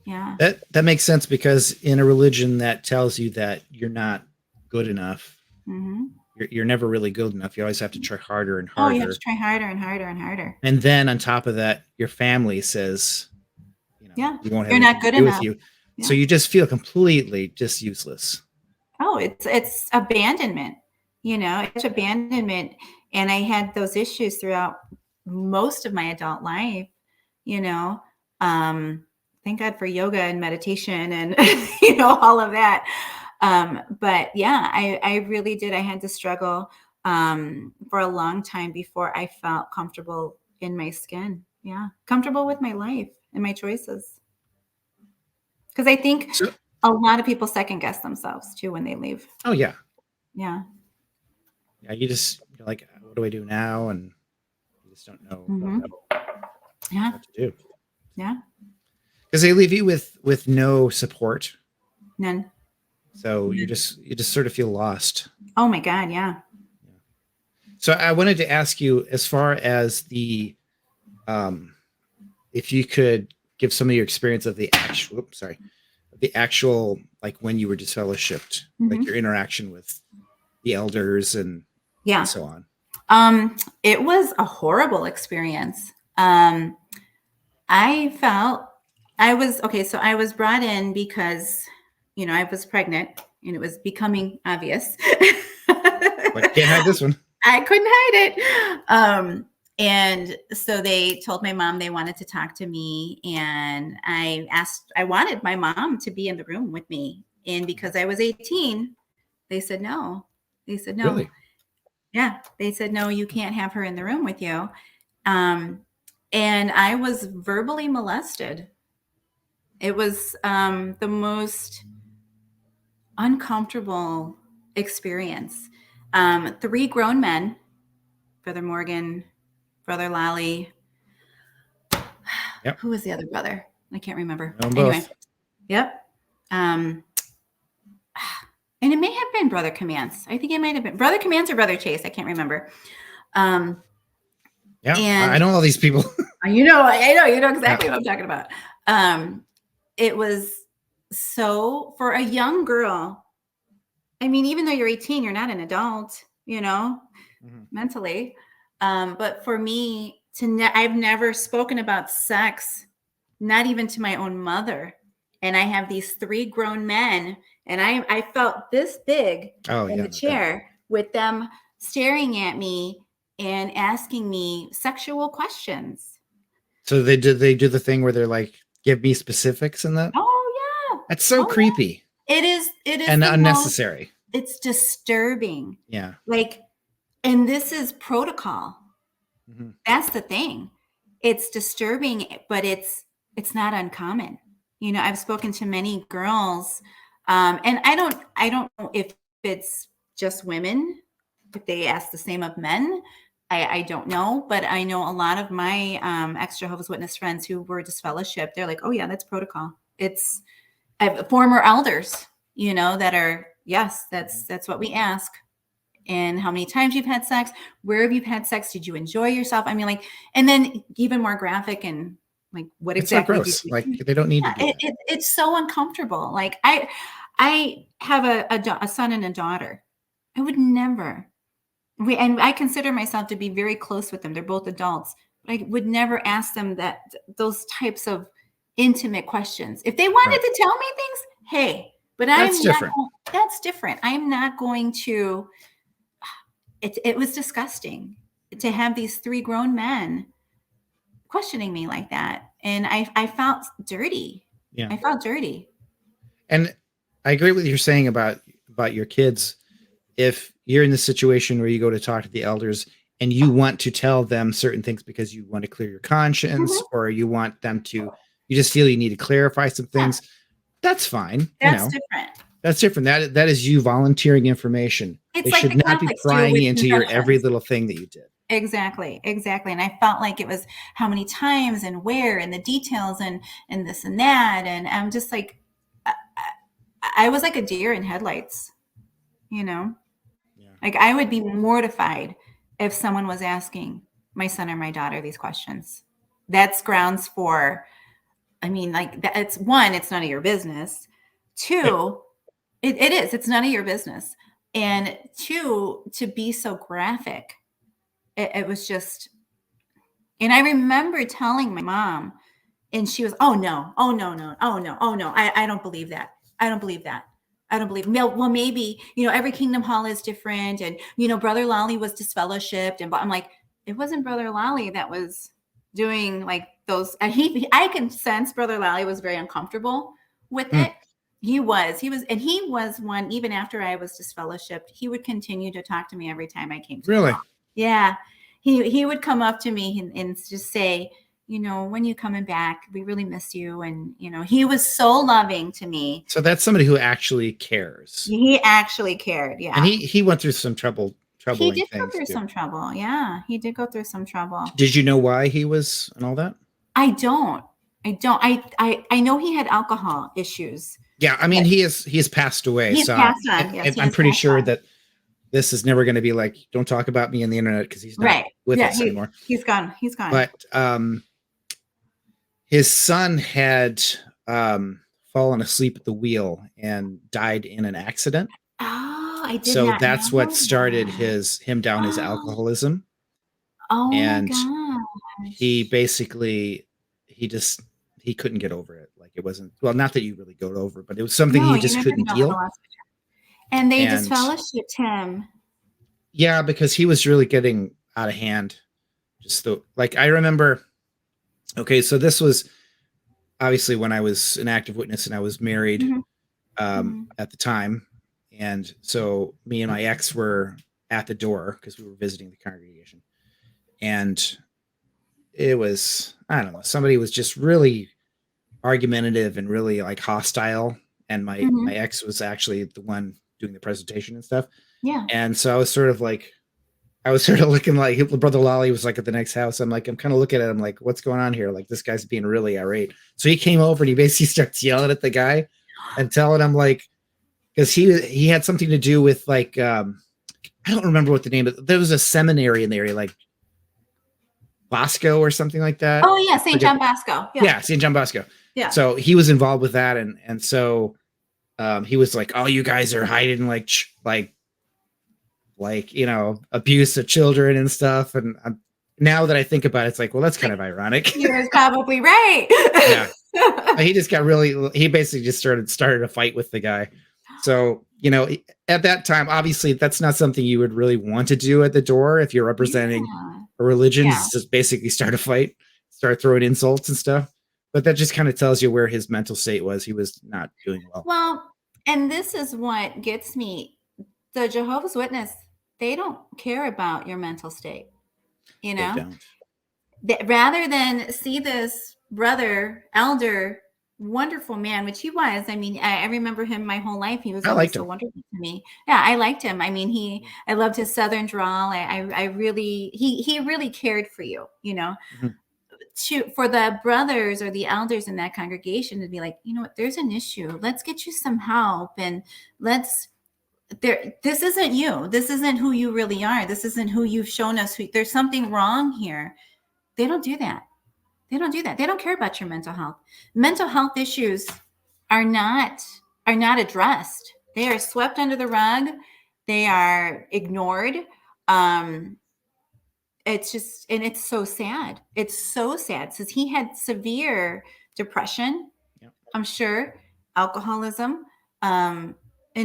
[SPEAKER 3] Yeah.
[SPEAKER 2] That makes sense, because in a religion that tells you that you're not good enough, mm-hmm. you're never really good enough. You always have to try harder and harder.
[SPEAKER 3] Oh, you have to try harder and harder and harder.
[SPEAKER 2] And then on top of that, your family says, you won't have
[SPEAKER 3] you're not good
[SPEAKER 2] to do
[SPEAKER 3] enough.
[SPEAKER 2] With you.
[SPEAKER 3] Yeah.
[SPEAKER 2] So you just feel completely just useless.
[SPEAKER 3] Oh, it's abandonment. It's abandonment. And I had those issues throughout most of my adult life. Thank God for yoga and meditation and, all of that. But yeah, I really did. I had to struggle for a long time before I felt comfortable in my skin. Yeah. Comfortable with my life and my choices. Because I think a lot of people second guess themselves too when they leave.
[SPEAKER 2] Oh, yeah.
[SPEAKER 3] Yeah.
[SPEAKER 2] Yeah. You're like, what do I do now? And you just don't know
[SPEAKER 3] mm-hmm.
[SPEAKER 2] what to do.
[SPEAKER 3] Yeah.
[SPEAKER 2] Because they leave you with no support.
[SPEAKER 3] None.
[SPEAKER 2] So you just sort of feel lost.
[SPEAKER 3] Oh my God, yeah.
[SPEAKER 2] So I wanted to ask you, as far as the, if you could give some of your experience of the actual, like when you were disfellowshipped, mm-hmm. like your interaction with the elders and so on.
[SPEAKER 3] It was a horrible experience. I was brought in because, I was pregnant and it was becoming obvious.
[SPEAKER 2] Like, can't hide this one.
[SPEAKER 3] I couldn't hide it. And so they told my mom they wanted to talk to me. And I wanted my mom to be in the room with me. And because I was 18, they said no.
[SPEAKER 2] Really?
[SPEAKER 3] Yeah. They said, no, you can't have her in the room with you. And I was verbally molested. It was the most uncomfortable experience. 3 grown men, Brother Morgan, Brother Lally.
[SPEAKER 2] Yep.
[SPEAKER 3] Who was the other brother? I can't remember.
[SPEAKER 2] Anyway.
[SPEAKER 3] Yep. And it may have been Brother Commands. I think it might have been Brother Commands or Brother Chase. I can't remember.
[SPEAKER 2] Yeah,
[SPEAKER 3] and
[SPEAKER 2] I know all these people.
[SPEAKER 3] I know exactly what I'm talking about. It was so, for a young girl, I mean, even though you're 18, you're not an adult, mentally. But for me, I've never spoken about sex, not even to my own mother. And I have these 3 grown men, and I felt this big in the chair with them staring at me and asking me sexual questions.
[SPEAKER 2] So they do the thing where they're like, give me specifics in that?
[SPEAKER 3] Oh yeah.
[SPEAKER 2] That's so creepy.
[SPEAKER 3] Yeah. It is
[SPEAKER 2] and unnecessary.
[SPEAKER 3] It's disturbing.
[SPEAKER 2] Yeah.
[SPEAKER 3] Like, and this is protocol. Mm-hmm. That's the thing. It's disturbing, but it's not uncommon. I've spoken to many girls, and I don't know if it's just women, if they ask the same of men. I don't know, but I know a lot of my ex-Jehovah's Witness friends who were disfellowshipped. They're like, oh yeah, that's protocol. It's former elders, that are, yes, that's what we ask. And how many times you've had sex, where have you had sex? Did you enjoy yourself? I mean, like, and then even more graphic and like, what exactly?
[SPEAKER 2] It's so gross. Like, they don't need to do that.
[SPEAKER 3] It's so uncomfortable. Like, I have a son and a daughter. I would never, and I consider myself to be very close with them. They're both adults, but I would never ask them those types of intimate questions. If they wanted to tell me things, hey, but that's different. That's different. I'm not going to. It was disgusting to have these 3 grown men questioning me like that. And I felt dirty. Yeah. I felt dirty.
[SPEAKER 2] And I agree with what you're saying about your kids. If you're in the situation where you go to talk to the elders and you want to tell them certain things because you want to clear your conscience, mm-hmm. or you want them to, you just feel you need to clarify some things, that's fine.
[SPEAKER 3] That's different.
[SPEAKER 2] That's different. That is you volunteering information. They like should not be prying into your every little thing that you did.
[SPEAKER 3] Exactly. And I felt like it was how many times and where and the details and this and that. And I'm just like, I was like a deer in headlights, Yeah. Like, I would be mortified if someone was asking my son or my daughter these questions. That's grounds for, I mean, like, it's one, it's none of your business. 2, it is. It's none of your business. And 2, to be so graphic, it was just. And I remember telling my mom, and she was, oh no. I don't believe that. I don't believe. Well, maybe, every Kingdom Hall is different, and Brother Lolly was disfellowshipped, and I'm like, it wasn't Brother Lolly that was doing like those. And I can sense Brother Lolly was very uncomfortable with it. He was one, even after I was disfellowshipped, he would continue to talk to me every time I came to
[SPEAKER 2] really?
[SPEAKER 3] Yeah. He would come up to me and just say, when you coming back, we really miss you. And, he was so loving to me.
[SPEAKER 2] So that's somebody who actually cares.
[SPEAKER 3] He actually cared. Yeah.
[SPEAKER 2] And he went through some trouble.
[SPEAKER 3] He did go through some trouble. Yeah. He did go through some trouble.
[SPEAKER 2] Did you know why he was and all that?
[SPEAKER 3] I don't. I know he had alcohol issues.
[SPEAKER 2] Yeah, I mean, he has passed away.
[SPEAKER 3] He's passed on. Yes,
[SPEAKER 2] I'm pretty sure that this is never going to be like, don't talk about me on the internet, because he's not with us anymore.
[SPEAKER 3] He's gone.
[SPEAKER 2] But his son had fallen asleep at the wheel and died in an accident.
[SPEAKER 3] Oh, I did.
[SPEAKER 2] So that's what started him down his alcoholism.
[SPEAKER 3] Oh,
[SPEAKER 2] and
[SPEAKER 3] my gosh.
[SPEAKER 2] He basically he couldn't get over it. Like, it wasn't, well, not that you really got over, but it was something he just couldn't deal.
[SPEAKER 3] And they disfellowshipped him.
[SPEAKER 2] Yeah, because he was really getting out of hand. I remember, okay, so this was obviously when I was an active witness and I was married at the time. And so me and my ex were at the door because we were visiting the congregation. And it was, I don't know, somebody was just really argumentative and really like hostile. And my ex was actually the one doing the presentation and stuff.
[SPEAKER 3] Yeah.
[SPEAKER 2] And so I was sort of looking like Brother Lolly was like at the next house. I'm kind of looking at him like, what's going on here? Like, this guy's being really irate. So he came over and he basically starts yelling at the guy. and telling him like, because he had something to do with like I don't remember what the name of. There was a seminary in the area, like Bosco or something like that.
[SPEAKER 3] Oh yeah, St. John Bosco.
[SPEAKER 2] Yeah, St. John Bosco.
[SPEAKER 3] Yeah.
[SPEAKER 2] So he was involved with that, and so he was like, "Oh, you guys are hiding like abuse of children and stuff." And now that I think about it, it's like, well, that's kind of ironic.
[SPEAKER 3] You're probably right.
[SPEAKER 2] Yeah. He just got he basically just started a fight with the guy. So, at that time, obviously that's not something you would really want to do at the door if you're representing a religion, just basically start a fight, start throwing insults and stuff. But that just kind of tells you where his mental state was. He was not doing well.
[SPEAKER 3] Well, and this is what gets me. The Jehovah's Witness, they don't care about your mental state. They don't. Rather than see this brother, elder, wonderful man, which he was. I mean, I remember him my whole life. He was always so wonderful to me. Yeah, I liked him. I mean, I loved his Southern drawl. I really, he really cared for you,
[SPEAKER 2] Mm-hmm.
[SPEAKER 3] For the brothers or the elders in that congregation to be like, you know what, there's an issue. Let's get you some help. And this isn't you. This isn't who you really are. This isn't who you've shown us. There's something wrong here. They don't do that. They don't do that. They don't care about your mental health. Mental health issues are not addressed. They are swept under the rug. They are ignored. It's just, and it's so sad. It's so sad since he had severe depression, I'm sure, alcoholism, and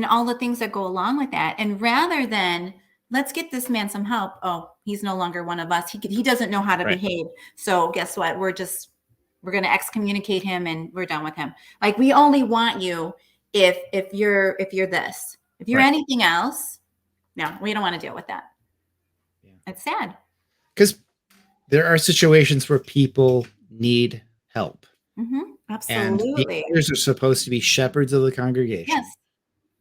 [SPEAKER 3] all the things that go along with that. And rather than let's get this man some help. Oh, he's no longer one of us. He doesn't know how to behave. So guess what? We're going to excommunicate him and we're done with him. Like, we only want you if you're this. If you're anything else, no, we don't want to deal with that. Yeah. It's sad.
[SPEAKER 2] Because there are situations where people need help.
[SPEAKER 3] Mm-hmm. Absolutely.
[SPEAKER 2] And the elders are supposed to be shepherds of the congregation.
[SPEAKER 3] Yes.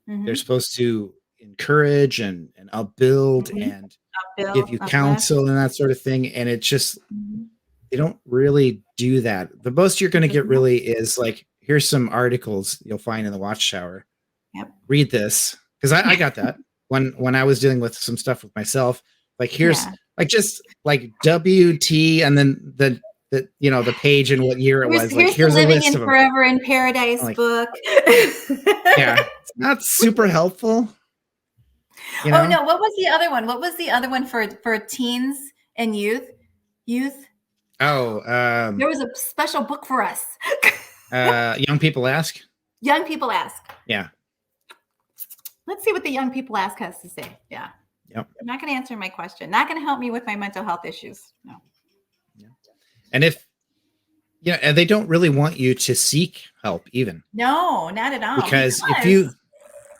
[SPEAKER 3] Mm-hmm.
[SPEAKER 2] They're supposed to encourage and upbuild and give you counsel and that sort of thing. And it's just, they don't really do that. The most you're going to get really is like, here's some articles you'll find in the Watchtower.
[SPEAKER 3] Yep.
[SPEAKER 2] Read this. Because I got that when I was dealing with some stuff with myself. Like, here's like just like WT and then the page and what year it was. Like, here's a list of them.
[SPEAKER 3] Forever in Paradise book.
[SPEAKER 2] Yeah. It's not super helpful.
[SPEAKER 3] Oh no, what was the other one? What was the other one for teens and youth?
[SPEAKER 2] Oh,
[SPEAKER 3] there was a special book for us.
[SPEAKER 2] Young People Ask.
[SPEAKER 3] Young People Ask.
[SPEAKER 2] Yeah.
[SPEAKER 3] Let's see what the Young People Ask has to say. Yeah.
[SPEAKER 2] Yep.
[SPEAKER 3] I'm not going to answer my question. Not going to help me with my mental health issues. No.
[SPEAKER 2] Yeah. And and they don't really want you to seek help even.
[SPEAKER 3] No, not at all.
[SPEAKER 2] Because if you,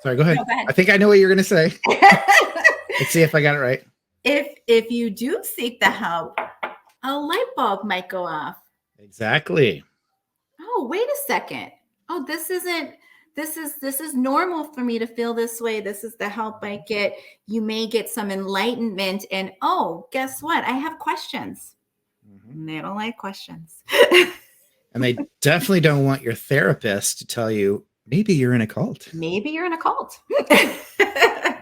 [SPEAKER 2] sorry, go ahead. No, go ahead. I think I know what you're going to say. Let's see if I got it right.
[SPEAKER 3] If you do seek the help, a light bulb might go off.
[SPEAKER 2] Exactly.
[SPEAKER 3] Oh, wait a second. Oh, this is normal for me to feel this way. This is the help I get. You may get some enlightenment. And oh, guess what? I have questions. Mm-hmm. They don't like questions.
[SPEAKER 2] And they definitely don't want your therapist to tell you, maybe you're in a cult.
[SPEAKER 3] Maybe you're in a cult.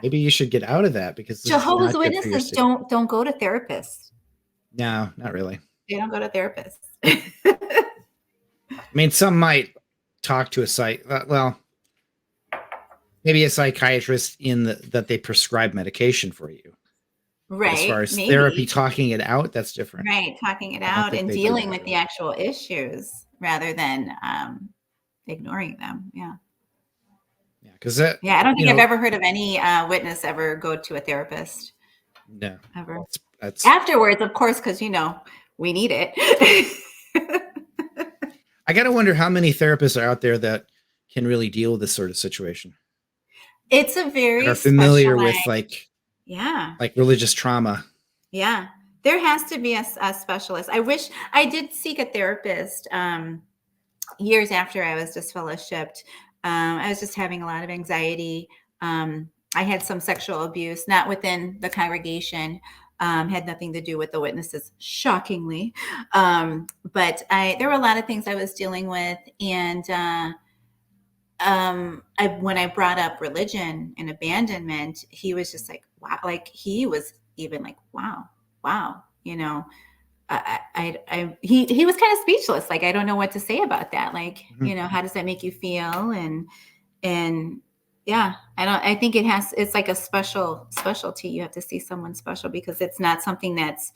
[SPEAKER 2] Maybe you should get out of that because
[SPEAKER 3] Jehovah's Witnesses don't go to therapists.
[SPEAKER 2] No, not really.
[SPEAKER 3] They don't go to therapists.
[SPEAKER 2] I mean, some might talk to maybe a psychiatrist that they prescribe medication for you.
[SPEAKER 3] Right.
[SPEAKER 2] But as far as therapy, talking it out, that's different.
[SPEAKER 3] Right. Talking it out and dealing with the actual issues rather than ignoring them. Yeah.
[SPEAKER 2] Yeah. Because I
[SPEAKER 3] don't think I've ever heard of any witness ever go to a therapist.
[SPEAKER 2] No.
[SPEAKER 3] Ever.
[SPEAKER 2] That's
[SPEAKER 3] afterwards, of course, because we need it.
[SPEAKER 2] I gotta wonder how many therapists are out there that can really deal with this sort of situation.
[SPEAKER 3] It's a very
[SPEAKER 2] are familiar with like religious trauma.
[SPEAKER 3] Yeah, there has to be a specialist. I wish I did seek a therapist years after I was disfellowshipped. I was just having a lot of anxiety. I had some sexual abuse, not within the congregation. Had nothing to do with the witnesses, shockingly. But there were a lot of things I was dealing with. And when I brought up religion and abandonment, he was just like, wow, like he was even like, wow, you know, he was kind of speechless. Like, I don't know what to say about that. Like, you know, how does that make you feel? And yeah, I think it's like a specialty. You have to see someone special because it's not something that's,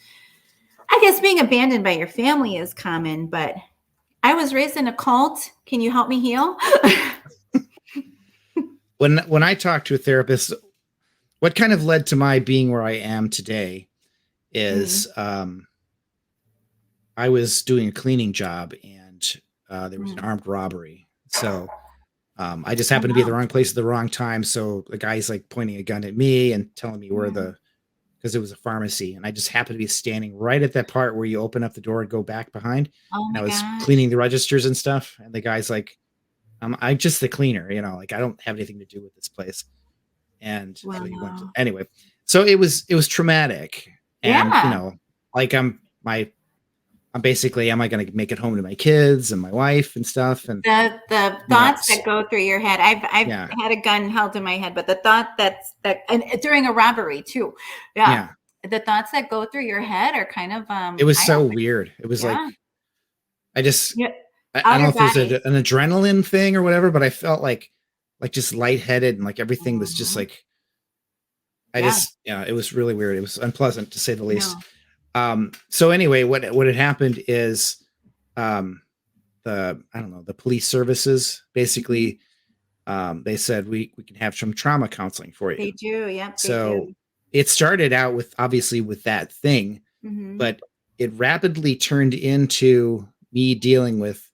[SPEAKER 3] I guess being abandoned by your family is common, but I was raised in a cult. Can you help me heal?
[SPEAKER 2] When I talk to a therapist, what kind of led to my being where I am today is I was doing a cleaning job and there was an armed robbery. So I just happened to be at the wrong place at the wrong time. So the guy's like pointing a gun at me and telling me where because it was a pharmacy. And I just happened to be standing right at that part where you open up the door and go back behind.
[SPEAKER 3] Oh
[SPEAKER 2] And
[SPEAKER 3] my
[SPEAKER 2] I was
[SPEAKER 3] gosh.
[SPEAKER 2] cleaning the registers and stuff. And the guy's like, I'm just the cleaner, you know, like I don't have anything to do with this place. And
[SPEAKER 3] Wow.
[SPEAKER 2] so he went anyway. So it was traumatic. And, you know, like I'm basically, am I going to make it home to my kids and my wife and stuff? And
[SPEAKER 3] the thoughts that go through your head. I've had a gun held to my head, but the thought that and during a robbery too. Yeah. The thoughts that go through your head are kind of
[SPEAKER 2] it was so weird. It was like I just I don't know if it was an adrenaline thing or whatever, but I felt like just lightheaded and like everything was just like it was really weird. It was unpleasant to say the least. So anyway, what had happened is the police services basically they said we can have some trauma counseling for you.
[SPEAKER 3] They do, yeah.
[SPEAKER 2] So it started out with obviously with that thing, but it rapidly turned into me dealing with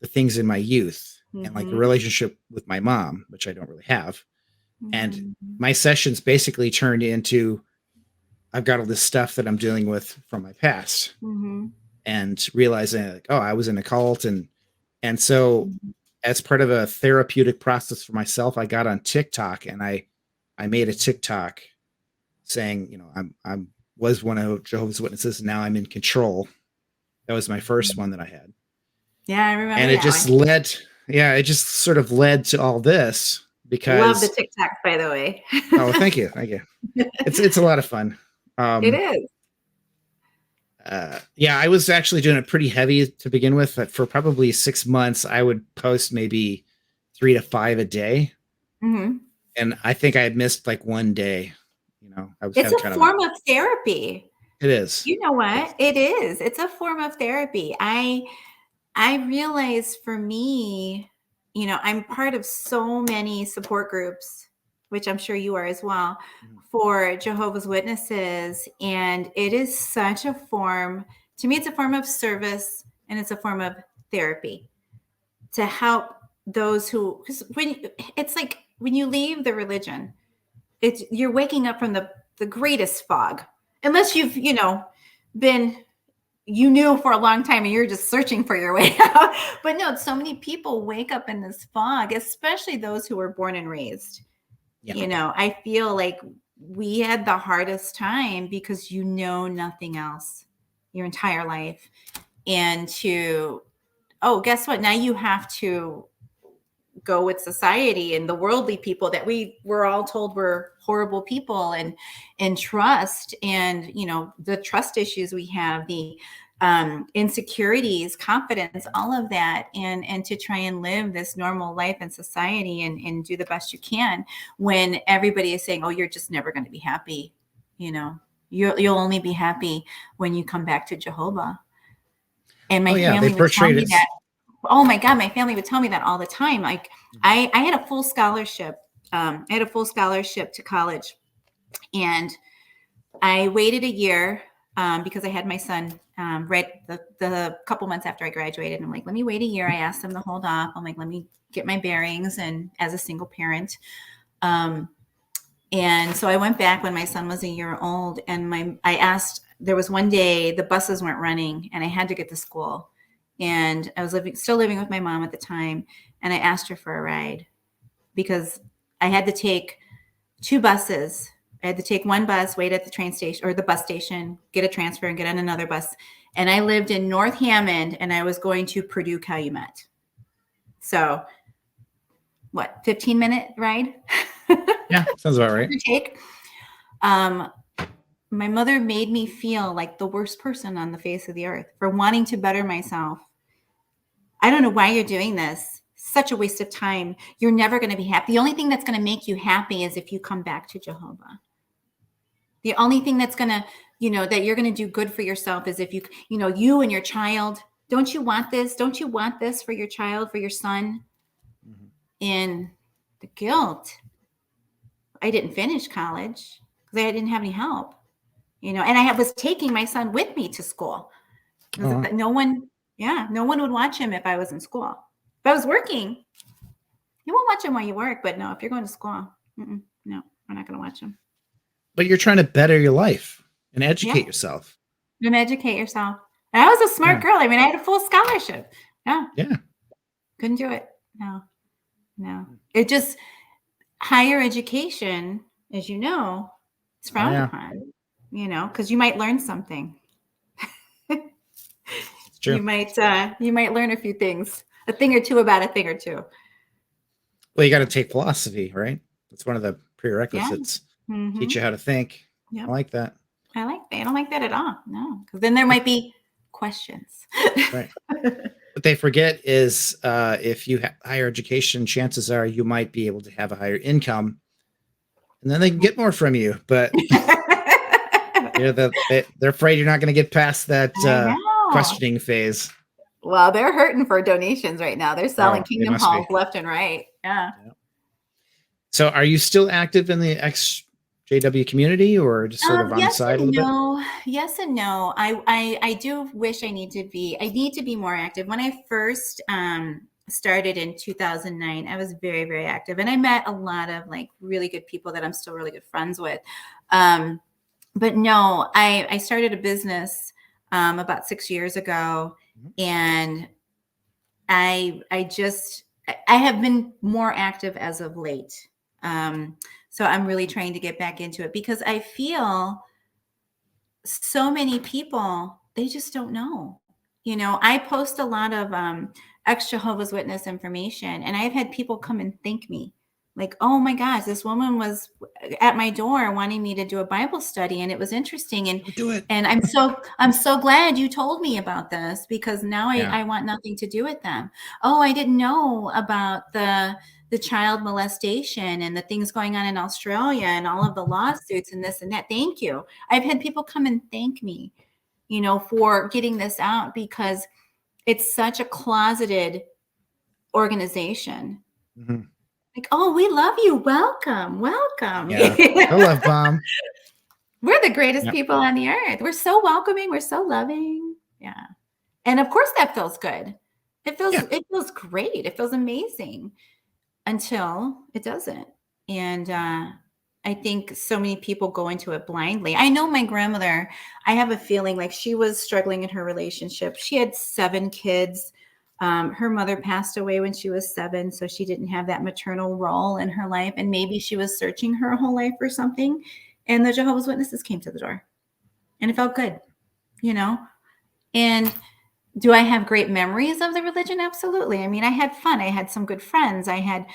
[SPEAKER 2] the things in my youth and like a relationship with my mom, which I don't really have. And my sessions basically turned into I've got all this stuff that I'm dealing with from my past and realizing like, oh, I was in a cult. And so as part of a therapeutic process for myself, I got on TikTok and I made a TikTok saying, you know, I'm was one of Jehovah's Witnesses. And now I'm in control. That was my first one that I had.
[SPEAKER 3] Yeah, I remember.
[SPEAKER 2] And it just it just sort of led to all this because
[SPEAKER 3] love the TikTok, by the way.
[SPEAKER 2] Oh, thank you. It's a lot of fun.
[SPEAKER 3] It is.
[SPEAKER 2] I was actually doing it pretty heavy to begin with. But for probably 6 months, I would post maybe 3 to 5 a day, and I think I had missed like one day. You know,
[SPEAKER 3] it's a form of therapy.
[SPEAKER 2] It is.
[SPEAKER 3] You know what? It is. It's a form of therapy. I realize for me, you know, I'm part of so many support groups, which I'm sure you are as well, for Jehovah's Witnesses. And it is such a form, to me, it's a form of service and it's a form of therapy to help those who, because it's like when you leave the religion, you're waking up from the greatest fog, unless you've, you know, you knew for a long time and you're just searching for your way out. But no, so many people wake up in this fog, especially those who were born and raised. Yeah. You know, I feel like we had the hardest time because you know nothing else your entire life. And guess what? Now you have to go with society and the worldly people that we were all told were horrible people, and trust, and, you know, the trust issues we have, the insecurities, confidence, all of that, and to try and live this normal life in society and do the best you can when everybody is saying, oh, you're just never going to be happy. You know, you'll only be happy when you come back to Jehovah. And my family would tell me that. Oh my God, my family would tell me that all the time. Like I had a full scholarship. I had a full scholarship to college, and I waited a year because I had my son right the couple months after I graduated. I'm like, let me wait a year. I asked them to hold off. I'm like, let me get my bearings, and as a single parent. And so I went back when my son was a year old, and I asked, there was one day the buses weren't running and I had to get to school. And I was still living with my mom at the time. And I asked her for a ride because I had to take 2 buses. I had to take one bus, wait at the train station or the bus station, get a transfer and get on another bus. And I lived in North Hammond and I was going to Purdue Calumet. So what, 15-minute ride?
[SPEAKER 2] Yeah, sounds about right.
[SPEAKER 3] Take. My mother made me feel like the worst person on the face of the earth for wanting to better myself. I don't know why you're doing this. Such a waste of time. You're never going to be happy. The only thing that's going to make you happy is if you come back to Jehovah. The only thing that's going to, that you're going to do good for yourself is if you and your child, don't you want this? Don't you want this for your child, for your son?
[SPEAKER 2] Mm-hmm.
[SPEAKER 3] And the guilt. I didn't finish college because I didn't have any help, and I was taking my son with me to school. No one would watch him if I was in school. If I was working, you won't watch him while you work, but no, if you're going to school, no, we're not going to watch him.
[SPEAKER 2] But you're trying to better your life and educate yourself.
[SPEAKER 3] And educate yourself. And I was a smart girl. I mean, I had a full scholarship.
[SPEAKER 2] Yeah.
[SPEAKER 3] Couldn't do it. No. It just, higher education, as you know, is frowned upon, because you might learn something. It's true. You might learn a few things, a thing or two about a thing or two.
[SPEAKER 2] Well, you got to take philosophy, right? That's one of the prerequisites. Yeah. Mm-hmm. Teach you how to think. Yep. I like that.
[SPEAKER 3] I don't like that at all. No, because then there might be questions.
[SPEAKER 2] Right. What they forget is if you have higher education, chances are you might be able to have a higher income, and then they can get more from you. But they're afraid you're not going to get past that questioning phase.
[SPEAKER 3] Well, they're hurting for donations right now. They're selling Kingdom Halls left and right. Yeah.
[SPEAKER 2] So are you still active in the JW community, or just sort of on the side a little bit?
[SPEAKER 3] Yes and no. I do wish I need to be more active. When I first started in 2009, I was very, very active, and I met a lot of really good people that I'm still really good friends with. But no, I started a business about 6 years ago, and I have been more active as of late. So I'm really trying to get back into it because I feel so many people, they just don't know. I post a lot of ex-Jehovah's Witness information, and I've had people come and thank me. Like, oh my gosh, this woman was at my door wanting me to do a Bible study, and it was interesting. And
[SPEAKER 2] do it.
[SPEAKER 3] And I'm so glad you told me about this, because now I want nothing to do with them. Oh, I didn't know about the child molestation and the things going on in Australia and all of the lawsuits and this and that. Thank you. I've had people come and thank me, for getting this out, because it's such a closeted organization. Mm-hmm. Like, oh, we love you. Welcome.
[SPEAKER 2] Yeah. I love Mom.
[SPEAKER 3] We're the greatest people on the earth. We're so welcoming. We're so loving. Yeah. And of course that feels good. It feels great. It feels amazing until it doesn't. And I think so many people go into it blindly. I know my grandmother, I have a feeling like she was struggling in her relationship. She had 7 kids. Her mother passed away when she was 7, so she didn't have that maternal role in her life. And maybe she was searching her whole life for something. And the Jehovah's Witnesses came to the door. And it felt good, And do I have great memories of the religion? Absolutely. I mean, I had fun. I had some good friends. I had,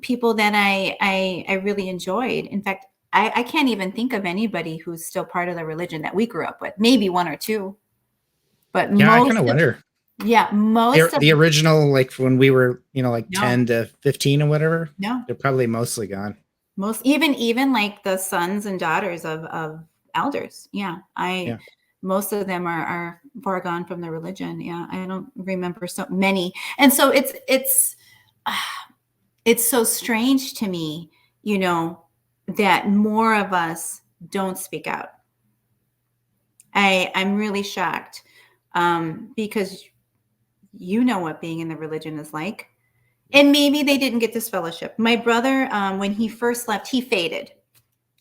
[SPEAKER 3] people that I really enjoyed. In fact, I can't even think of anybody who's still part of the religion that we grew up with. Maybe 1 or 2. But
[SPEAKER 2] I kind of wonder.
[SPEAKER 3] Yeah, most
[SPEAKER 2] the original, like when we were, 10 to 15 or whatever.
[SPEAKER 3] No,
[SPEAKER 2] they're probably mostly gone.
[SPEAKER 3] Even like the sons and daughters of elders. Most of them are far gone from the religion. Yeah, I don't remember so many, and so it's so strange to me, that more of us don't speak out. I'm really shocked, because what being in the religion is like. And maybe they didn't get this fellowship. My brother, when he first left, he faded.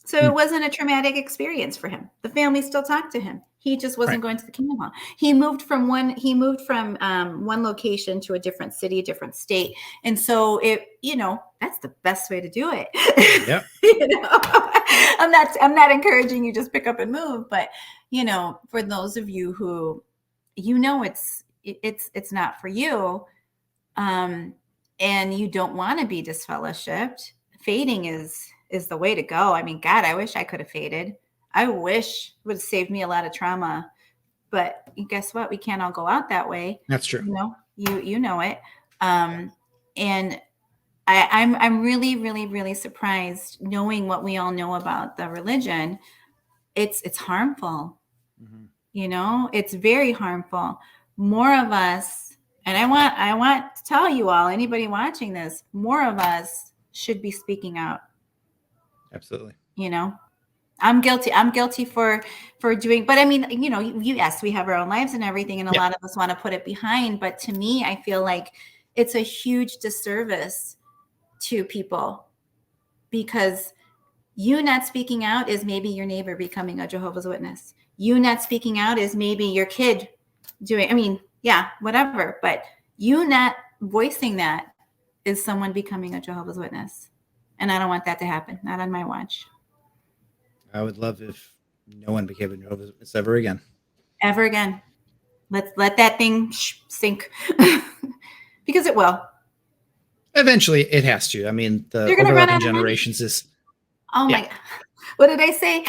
[SPEAKER 3] So it wasn't a traumatic experience for him. The family still talked to him. He just wasn't going to the Kingdom Hall. He moved from one location to a different city, a different state. And so that's the best way to do it.
[SPEAKER 2] Yep.
[SPEAKER 3] I'm not encouraging you just pick up and move, but for those of you who it's not for you, and you don't want to be disfellowshipped, fading is the way to go. I mean, God, I wish I could have faded. I wish it would have saved me a lot of trauma. But guess what? We can't all go out that way.
[SPEAKER 2] That's true.
[SPEAKER 3] You know it. And I'm really, really, really surprised knowing what we all know about the religion. It's harmful. Mm-hmm. It's very harmful. More of us, and I want to tell you all, anybody watching this, more of us should be speaking out.
[SPEAKER 2] Absolutely.
[SPEAKER 3] I'm guilty for doing, but I mean, yes, we have our own lives and everything, and a lot of us want to put it behind. But to me, I feel like it's a huge disservice to people, because you not speaking out is maybe your neighbor becoming a Jehovah's Witness. You not speaking out is maybe your kid doing, whatever. But you not voicing that is someone becoming a Jehovah's Witness. And I don't want that to happen. Not on my watch.
[SPEAKER 2] I would love if no one became a Jehovah's Witness ever again.
[SPEAKER 3] Ever again. Let that thing sink. Because it will.
[SPEAKER 2] Eventually, it has to. I mean, the overlapping generations is...
[SPEAKER 3] Oh, my God. What did I say?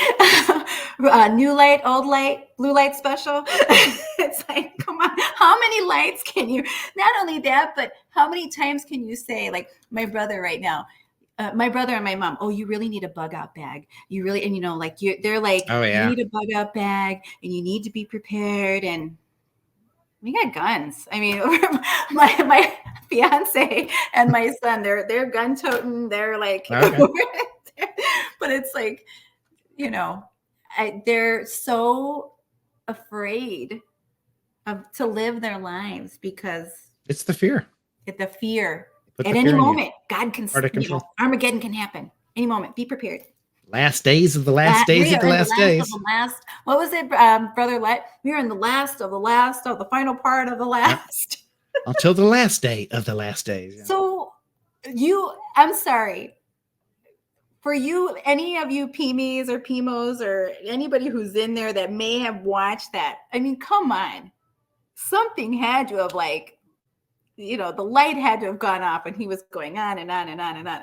[SPEAKER 3] New light, old light, blue light special. It's like, come on. How many lights can you... Not only that, but how many times can you say, like my brother right now, my brother and my mom, oh, you really need a bug out bag. You really, and they're like,
[SPEAKER 2] oh, yeah,
[SPEAKER 3] you need a bug out bag and you need to be prepared. And we got guns. I mean, my fiance and my son, they're gun toting. They're like, okay. But it's like, they're so afraid to live their lives because
[SPEAKER 2] it's the fear.
[SPEAKER 3] The fear. At any moment, God can, Armageddon can happen. Any moment, be prepared.
[SPEAKER 2] Last days of the last days of the last days.
[SPEAKER 3] What was it, Brother Let? We are in the last of the final part of the last.
[SPEAKER 2] Until the last day of the last days. Yeah.
[SPEAKER 3] So I'm sorry. For you, any of you PMEs or PMOs or anybody who's in there that may have watched that, I mean, come on. Something had to have the light had to have gone off and he was going on and on and on and on.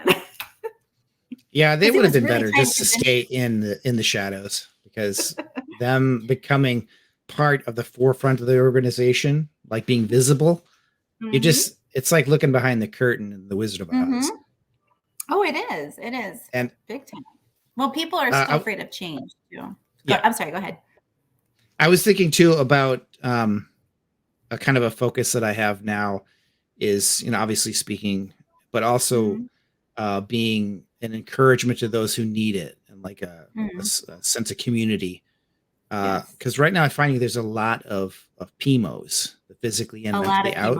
[SPEAKER 2] Yeah, they would have been better just to stay in the shadows, because them becoming part of the forefront of the organization, like being visible, it's like looking behind the curtain in The Wizard of Oz.
[SPEAKER 3] Oh, it is. It is.
[SPEAKER 2] And
[SPEAKER 3] big time. Well, people are still afraid of change too. I'm sorry, go ahead.
[SPEAKER 2] I was thinking too about a kind of a focus that I have now is, obviously speaking, but also being an encouragement to those who need it, and like a sense of community. Because right now I'm finding there's a lot of PMOs, the physically and mentally out.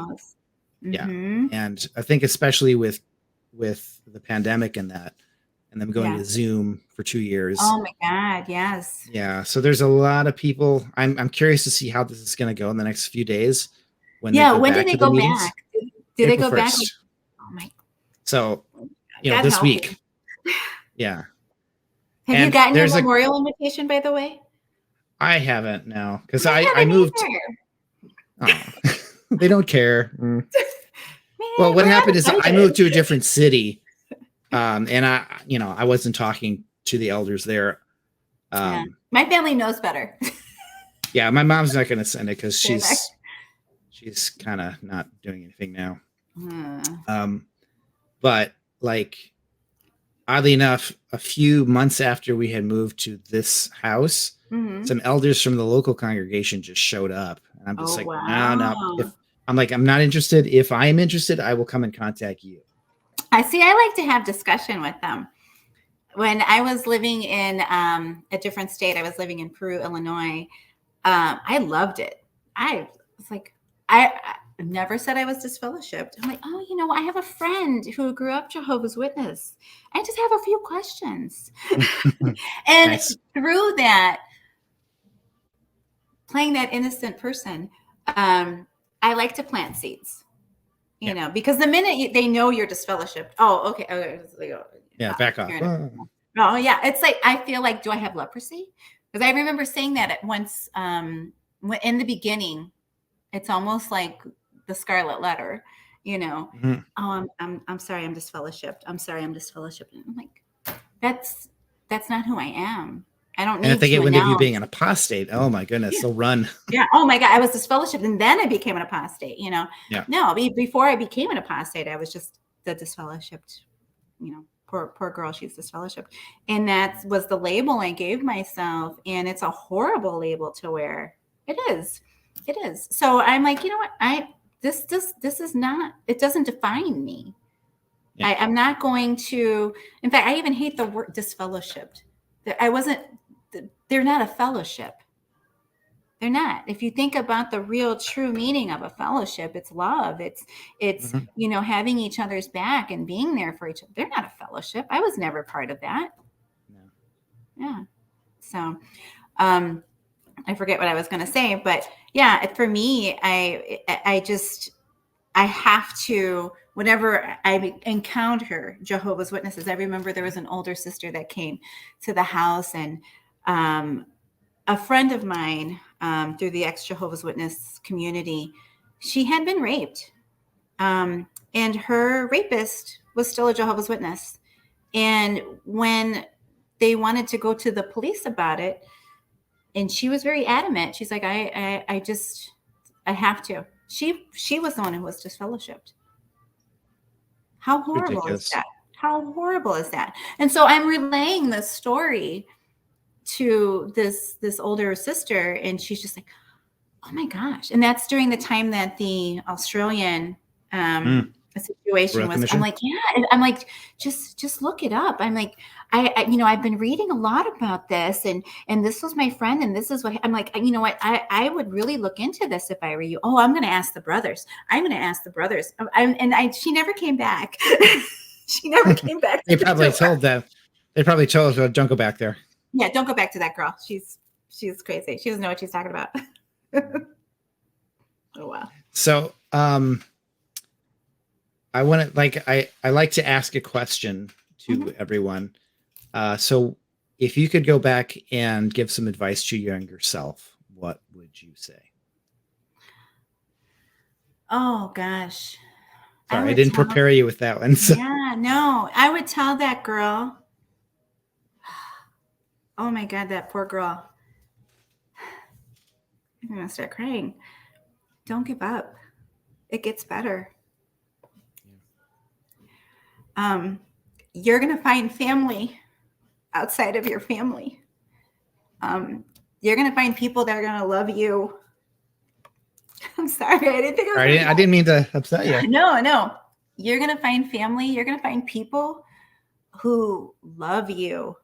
[SPEAKER 2] Yeah. And I think especially with the pandemic and them going to Zoom for 2 years.
[SPEAKER 3] Oh my God. Yes.
[SPEAKER 2] Yeah. So there's a lot of people. I'm curious to see how this is going to go in the next few days.
[SPEAKER 3] When did they go back? Do they go back?
[SPEAKER 2] Oh my. So,
[SPEAKER 3] God
[SPEAKER 2] this week. Yeah.
[SPEAKER 3] Have you gotten your memorial invitation, by the way?
[SPEAKER 2] I haven't, no, because I moved. Oh, they don't care. Man, well, what happened is I moved to a different city, and I wasn't talking to the elders there.
[SPEAKER 3] My family knows better.
[SPEAKER 2] Yeah, my mom's not going to send it because she's kind of not doing anything now. But oddly enough, a few months after we had moved to this house, some elders from the local congregation just showed up, and I'm just no. I'm not interested. If I am interested, I will come and contact you.
[SPEAKER 3] I like to have discussion with them. When I was living in a different state, I was living in Peru, Illinois. I loved it. I was like, I never said I was disfellowshipped. I'm like, I have a friend who grew up Jehovah's Witness. I just have a few questions. And nice. Through that, playing that innocent person, I like to plant seeds, you know, because the minute they know you're disfellowshipped, oh, okay.
[SPEAKER 2] Back off.
[SPEAKER 3] Oh, yeah. It's like, I feel like, do I have leprosy? Because I remember saying that at once in the beginning. It's almost like the Scarlet Letter.
[SPEAKER 2] Mhm.
[SPEAKER 3] Oh, I'm sorry, I'm disfellowshipped. I'm sorry, I'm disfellowshipped. And I'm like, that's not who I am. I don't
[SPEAKER 2] And if
[SPEAKER 3] need
[SPEAKER 2] they get
[SPEAKER 3] to
[SPEAKER 2] wind of you being
[SPEAKER 3] announce.
[SPEAKER 2] an apostate, oh my goodness,
[SPEAKER 3] Yeah.
[SPEAKER 2] they'll run.
[SPEAKER 3] Yeah. Oh my God, I was disfellowshipped, and then I became an apostate.
[SPEAKER 2] Yeah.
[SPEAKER 3] No, before I became an apostate, I was just the disfellowshipped. Poor girl, she's disfellowshipped, and that was the label I gave myself, and it's a horrible label to wear. It is. So I'm like, you know what? This is not. It doesn't define me.
[SPEAKER 2] Yeah.
[SPEAKER 3] I'm not going to. In fact, I even hate the word disfellowshipped. I wasn't. They're not a fellowship. They're not. If you think about the real true meaning of a fellowship, it's love. It's
[SPEAKER 2] Mhm.
[SPEAKER 3] having each other's back and being there for each other. They're not a fellowship. I was never part of that.
[SPEAKER 2] No.
[SPEAKER 3] Yeah. So I forget what I was going to say, but yeah, for me, I have to, whenever I encounter Jehovah's Witnesses. I remember there was an older sister that came to the house, and a friend of mine, through the ex-Jehovah's Witness community, she had been raped. And her rapist was still a Jehovah's Witness. And when they wanted to go to the police about it, and she was very adamant, she's like, I have to. She was the one who was disfellowshipped. How horrible is
[SPEAKER 2] Ridiculous.
[SPEAKER 3] that? How horrible is that? And so I'm relaying this story to this older sister, and she's just like, oh my gosh. And that's during the time that the Australian situation
[SPEAKER 2] Royal
[SPEAKER 3] was. I'm
[SPEAKER 2] Commission.
[SPEAKER 3] like, yeah. And I'm like, just look it up. I'm like, I've been reading a lot about this, and this was my friend, and this is what I'm like, you know what, I would really look into this if I were you. Oh, I'm going to ask the brothers. She never came back. She never came back.
[SPEAKER 2] They probably told them. They probably told her, "Don't go back there."
[SPEAKER 3] Yeah, don't go back to that girl. She's crazy. She doesn't know what she's talking about. Oh wow.
[SPEAKER 2] So, I want to I like to ask a question to everyone. So, if you could go back and give some advice to your younger self, what would you say?
[SPEAKER 3] Oh gosh.
[SPEAKER 2] Sorry, I didn't prepare you with that one. So.
[SPEAKER 3] Yeah, no, I would tell that girl. Oh my God, that poor girl. I'm gonna start crying. Don't give up. It gets better. You're gonna find family outside of your family. You're gonna find people that are gonna love you. I'm sorry, I didn't think I was.
[SPEAKER 2] I didn't mean to upset you.
[SPEAKER 3] No. You're gonna find family. You're gonna find people who love you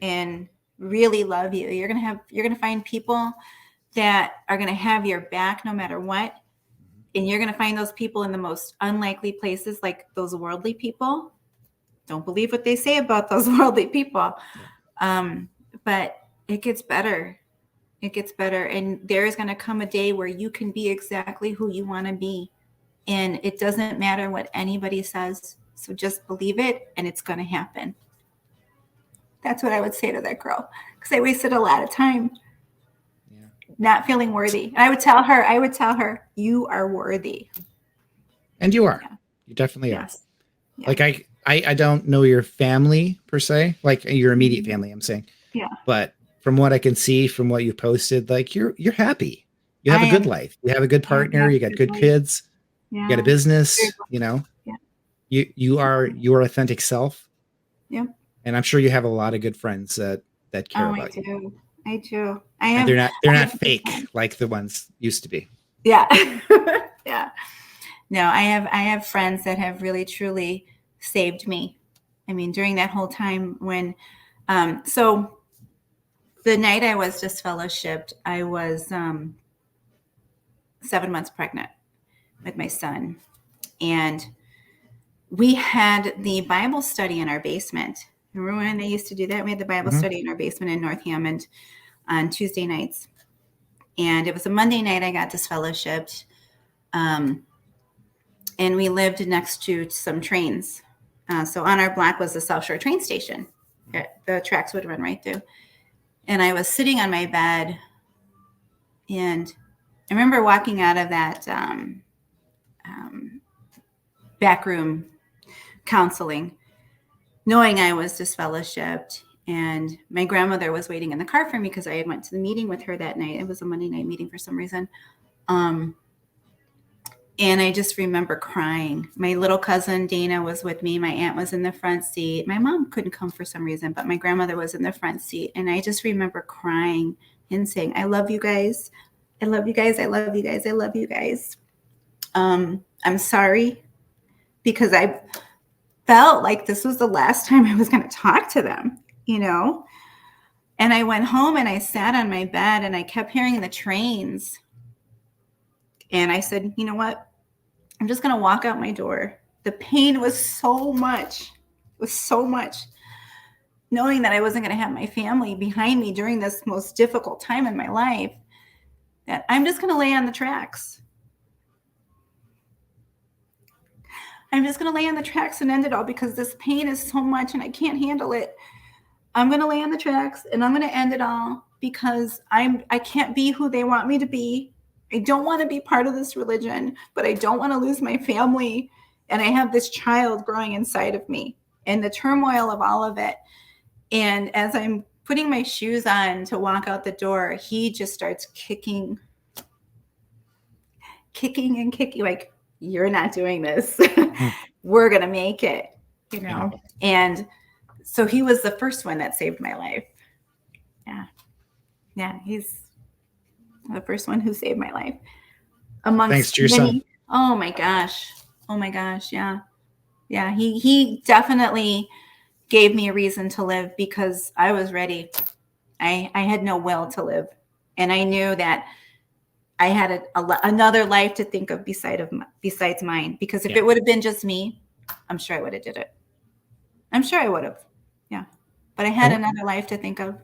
[SPEAKER 3] and really love you. You're gonna find people that are gonna have your back no matter what. And you're gonna find those people in the most unlikely places, like those worldly people. Don't believe what they say about those worldly people. But it gets better. It gets better. And there is gonna come a day where you can be exactly who you want to be. And it doesn't matter what anybody says. So just believe it, and it's going to happen. That's what I would say to that girl, because I wasted a lot of time not feeling worthy. And I would tell her, you are worthy.
[SPEAKER 2] And you are. Yeah. You definitely are.
[SPEAKER 3] Yeah.
[SPEAKER 2] Like I don't know your family per se, like your immediate family, I'm saying.
[SPEAKER 3] Yeah.
[SPEAKER 2] But from what I can see, from what you posted, like you're happy. You have a good life. You have a good partner. You got good kids. Yeah. You got a business. Yeah. You are your authentic self.
[SPEAKER 3] Yeah.
[SPEAKER 2] And I'm sure you have a lot of good friends that care about you.
[SPEAKER 3] I do.
[SPEAKER 2] And they're not fake like the ones used to be.
[SPEAKER 3] Yeah. Yeah. No, I have friends that have really truly saved me. I mean, during that whole time when, so the night I was disfellowshipped, I was 7 months pregnant with my son. And we had the Bible study in our basement. Remember when they used to do that? We had the Bible study in our basement in North Hammond on Tuesday nights. And it was a Monday night I got disfellowshipped. And we lived next to some trains. So on our block was the South Shore train station. The tracks would run right through. And I was sitting on my bed. And I remember walking out of that backroom counseling, knowing I was disfellowshipped. And my grandmother was waiting in the car for me because I had went to the meeting with her that night. It was a Monday night meeting for some reason. And I just remember crying. My little cousin Dana was with me. My aunt was in the front seat. My mom couldn't come for some reason, but my grandmother was in the front seat. And I just remember crying and saying, I love you guys. I love you guys. I love you guys. I love you guys. I'm sorry, because I felt like this was the last time I was going to talk to them, you know? And I went home and I sat on my bed and I kept hearing the trains. And I said, you know what? I'm just going to walk out my door. The pain was so much, knowing that I wasn't going to have my family behind me during this most difficult time in my life, that I'm just going to lay on the tracks. I'm just going to lay on the tracks and end it all, because this pain is so much and I can't handle it. I'm going to lay on the tracks and I'm going to end it all, because I can't be who they want me to be. I don't want to be part of this religion, but I don't want to lose my family. And I have this child growing inside of me, and the turmoil of all of it. And as I'm putting my shoes on to walk out the door, he just starts kicking and kicking, like, you're not doing this. We're going to make it, you know? And so he was the first one that saved my life. Yeah. He's the first one who saved my life.
[SPEAKER 2] Thanks to your son.
[SPEAKER 3] Oh my gosh. Yeah. He definitely gave me a reason to live, because I was ready. I had no will to live. And I knew that I had another life to think of besides mine. Because if it would have been just me, I'm sure I would have did it. I'm sure I would have. Yeah. But I had another life to think of.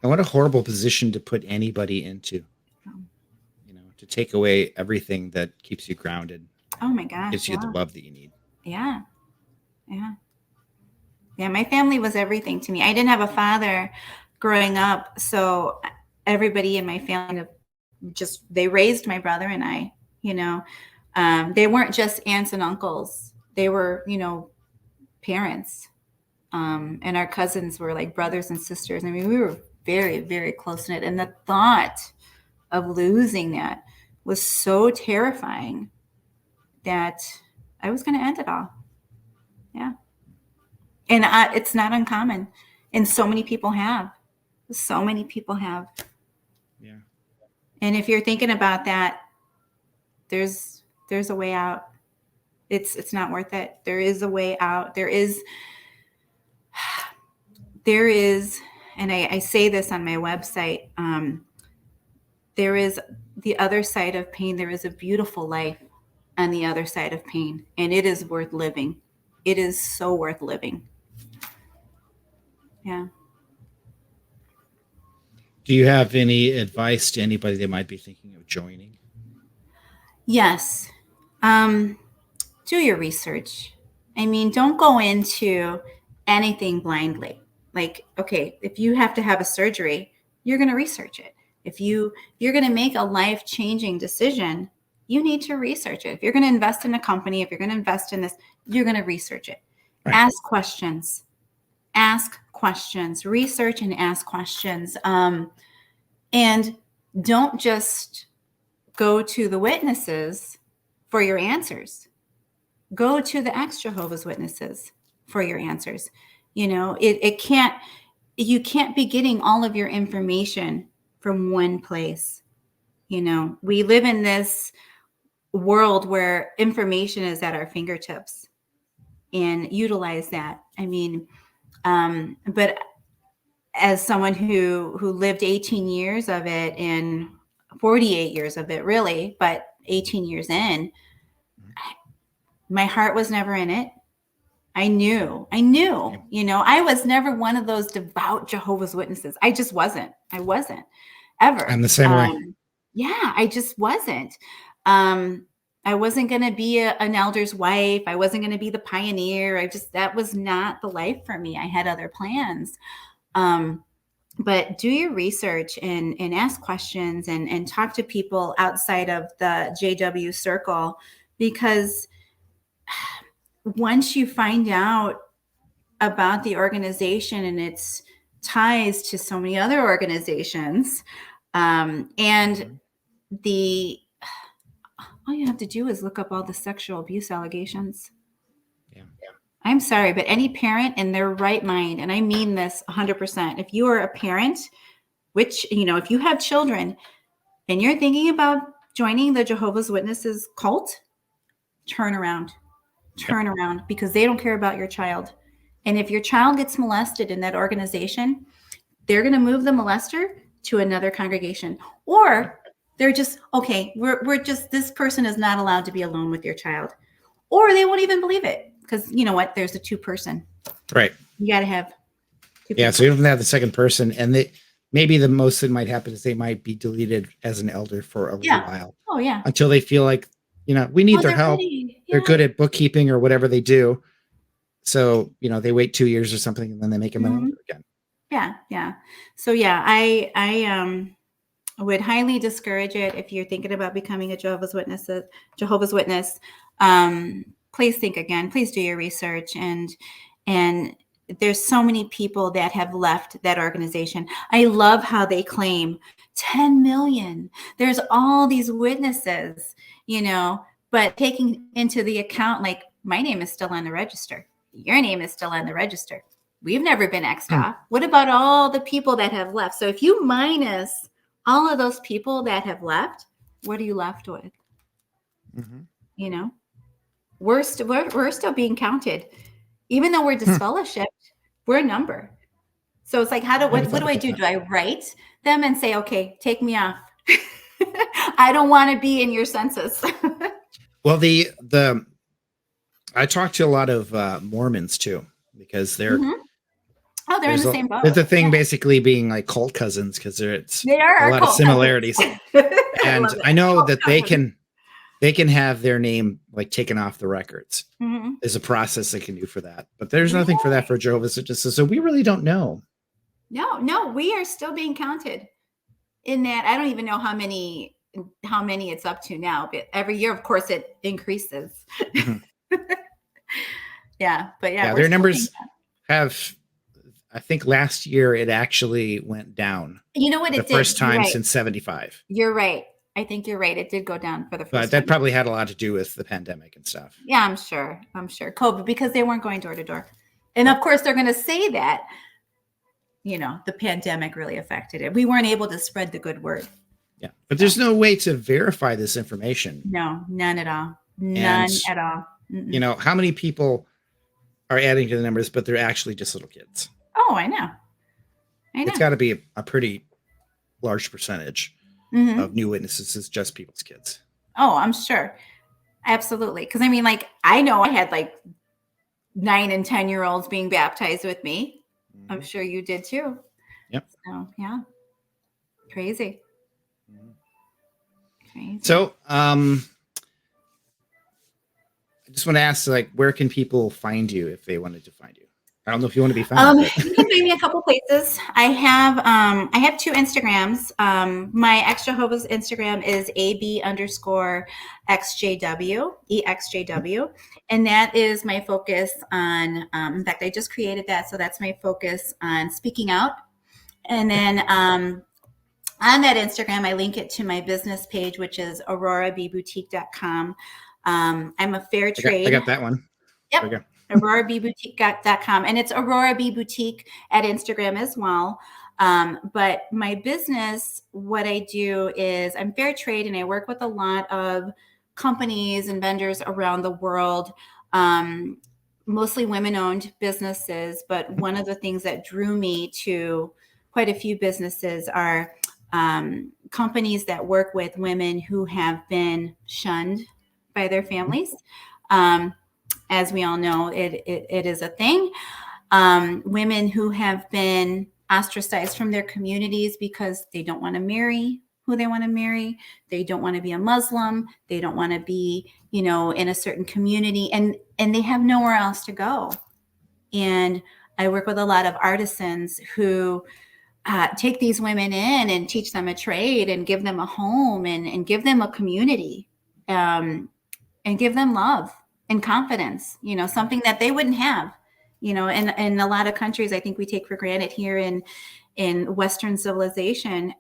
[SPEAKER 2] And what a horrible position to put anybody into. You know, to take away everything that keeps you grounded.
[SPEAKER 3] Oh my gosh.
[SPEAKER 2] Gives you the love that you need.
[SPEAKER 3] Yeah. My family was everything to me. I didn't have a father growing up, so everybody in my family they raised my brother and I, you know. They weren't just aunts and uncles. They were, you know, parents. And our cousins were like brothers and sisters. I mean, we were very, very close-knit. And the thought of losing that was so terrifying that I was going to end it all. Yeah. And it's not uncommon. And so many people have.
[SPEAKER 2] Yeah.
[SPEAKER 3] And if you're thinking about that, there's a way out. It's not worth it. There is a way out. There is, and I say this on my website, there is the other side of pain. There is a beautiful life on the other side of pain, and it is worth living. It is so worth living. Yeah.
[SPEAKER 2] Do you have any advice to anybody that might be thinking of joining?
[SPEAKER 3] Yes. Do your research. I mean, don't go into anything blindly. Like, okay, if you have to have a surgery, you're going to research it. If you're going to make a life-changing decision, you need to research it. If you're going to invest in a company, if you're going to invest in this, you're going to research it. Right. Ask questions, research and ask questions. And don't just go to the witnesses for your answers. Go to the ex-Jehovah's Witnesses for your answers. You know, you can't be getting all of your information from one place. You know, we live in this world where information is at our fingertips, and utilize that. I mean, but as someone who lived 18 years of it and 48 years of it, really, but 18 years in, my heart was never in it. I knew, you know, I was never one of those devout Jehovah's Witnesses. I just wasn't. I wasn't ever.
[SPEAKER 2] I'm the same way.
[SPEAKER 3] Yeah, I just wasn't. I wasn't going to be an elder's wife. I wasn't going to be the pioneer. That was not the life for me. I had other plans. But do your research and ask questions and talk to people outside of the JW circle, because once you find out about the organization and its ties to so many other organizations, and all you have to do is look up all the sexual abuse allegations.
[SPEAKER 2] Yeah.
[SPEAKER 3] I'm sorry, but any parent in their right mind, and I mean this 100%, if you are a parent, which, if you have children and you're thinking about joining the Jehovah's Witnesses cult, turn around, because they don't care about your child. And if your child gets molested in that organization, they're going to move the molester to another congregation, or they're just, okay, we're just, this person is not allowed to be alone with your child, or they won't even believe it because you know what? There's a two person.
[SPEAKER 2] Right.
[SPEAKER 3] You got to have two
[SPEAKER 2] Yeah.
[SPEAKER 3] people.
[SPEAKER 2] So you don't have the second person, and maybe the most that might happen is they might be deleted as an elder for a little while.
[SPEAKER 3] Oh yeah.
[SPEAKER 2] Until they feel like, we need their help.
[SPEAKER 3] Ready.
[SPEAKER 2] They're good at bookkeeping or whatever they do. So, they wait 2 years or something and then they make them an elder again.
[SPEAKER 3] Yeah. Yeah. So yeah, I would highly discourage it if you're thinking about becoming a Jehovah's Witness. Please think again. Please do your research, and there's so many people that have left that organization. I love how they claim 10 million. There's all these witnesses, but taking into the account, like, my name is still on the register. Your name is still on the register. We've never been X'd off. What about all the people that have left? So if you minus all of those people that have left, what are you left with?
[SPEAKER 2] Mm-hmm.
[SPEAKER 3] We're still being counted. Even though we're disfellowshipped, we're a number. So it's like, what do I do? Do I write them and say, okay, take me off? I don't want to be in your census.
[SPEAKER 2] Well, I talked to a lot of Mormons too, because they're
[SPEAKER 3] they're in the same boat.
[SPEAKER 2] There's a thing basically being like cult cousins, because
[SPEAKER 3] they are
[SPEAKER 2] a lot of similarities. And I know that they can have their name like taken off the records. There's a process they can do for that, but there's nothing for that for Jehovah's Witnesses. So we really don't know. No, we are still being counted in that. I don't even know how many it's up to now, but every year, of course, it increases. Their numbers have, I think last year it actually went down.
[SPEAKER 3] You know what?
[SPEAKER 2] The first time since 75.
[SPEAKER 3] You're right. I think you're right. It did go down for the first time.
[SPEAKER 2] But that probably had a lot to do with the pandemic and stuff.
[SPEAKER 3] Yeah, I'm sure. COVID, because they weren't going door to door. And of course, they're going to say that, the pandemic really affected it. We weren't able to spread the good word.
[SPEAKER 2] Yeah. But there's no way to verify this information.
[SPEAKER 3] No, none at all. None at all. Mm-mm.
[SPEAKER 2] How many people are adding to the numbers, but they're actually just little kids?
[SPEAKER 3] Oh, I know.
[SPEAKER 2] It's got to be a pretty large percentage of new witnesses is just people's kids.
[SPEAKER 3] Oh, I'm sure. Absolutely. Because I know I had like 9 and 10-year-olds being baptized with me. I'm sure you did too.
[SPEAKER 2] Yep.
[SPEAKER 3] So yeah. Crazy.
[SPEAKER 2] So I just want to ask, where can people find you if they wanted to find you? I don't know if you want to be found.
[SPEAKER 3] You can find me a couple places. I have 2 Instagrams. My ex-Jehovah's Instagram is AB_XJW, EXJW. And that is my focus on, in fact, I just created that. So that's my focus on speaking out. And then on that Instagram, I link it to my business page, which is aurorabeboutique.com. I'm a fair trade.
[SPEAKER 2] I got that one.
[SPEAKER 3] Yep. There we go. AuroraBBoutique.com, and it's Aurora B Boutique at Instagram as well. But my business, what I do is I'm fair trade, and I work with a lot of companies and vendors around the world, mostly women-owned businesses. But one of the things that drew me to quite a few businesses are companies that work with women who have been shunned by their families. As we all know, it is a thing. Women who have been ostracized from their communities because they don't want to marry who they want to marry. They don't want to be a Muslim. They don't want to be, in a certain community, and they have nowhere else to go. And I work with a lot of artisans who take these women in and teach them a trade and give them a home and give them a community, and give them love and confidence, something that they wouldn't have, and in a lot of countries, I think we take for granted here in Western civilization,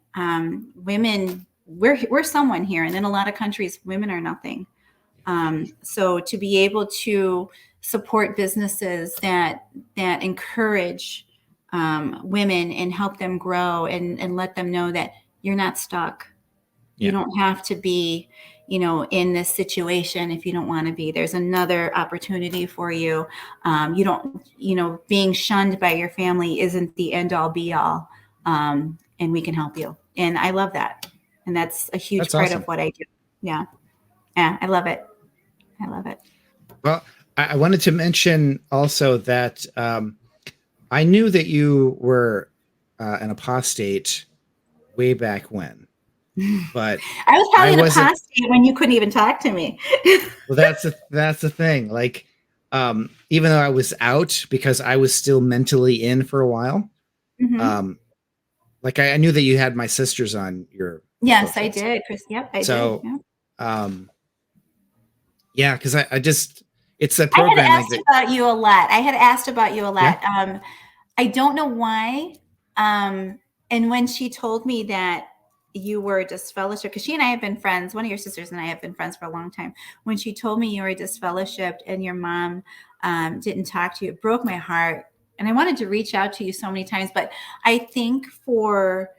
[SPEAKER 3] women, we're someone here. And in a lot of countries, women are nothing. So to be able to support businesses that encourage women and help them grow and let them know that you're not stuck. Yeah. You don't have to be, in this situation if you don't want to be. There's another opportunity for you. You don't, being shunned by your family isn't the end all be all. And we can help you. And I love that. And that's a huge part of what I do. Yeah. Yeah. I love it. I love it.
[SPEAKER 2] Well, I wanted to mention also that I knew that you were an apostate way back when, but
[SPEAKER 3] I was probably an apostate when you couldn't even talk to me.
[SPEAKER 2] Well, that's the thing. Like, even though I was out because I was still mentally in for a while, like I knew that you had my sisters on your.
[SPEAKER 3] Yes, I did, Chris. Yep, I did.
[SPEAKER 2] So, yeah, because I just, it's a program.
[SPEAKER 3] I had asked about you a lot. Yeah. I don't know why. And when she told me that you were disfellowshipped, because she and I have been friends, one of your sisters and I have been friends for a long time. When she told me you were disfellowshipped and your mom didn't talk to you, it broke my heart. And I wanted to reach out to you so many times. But I think for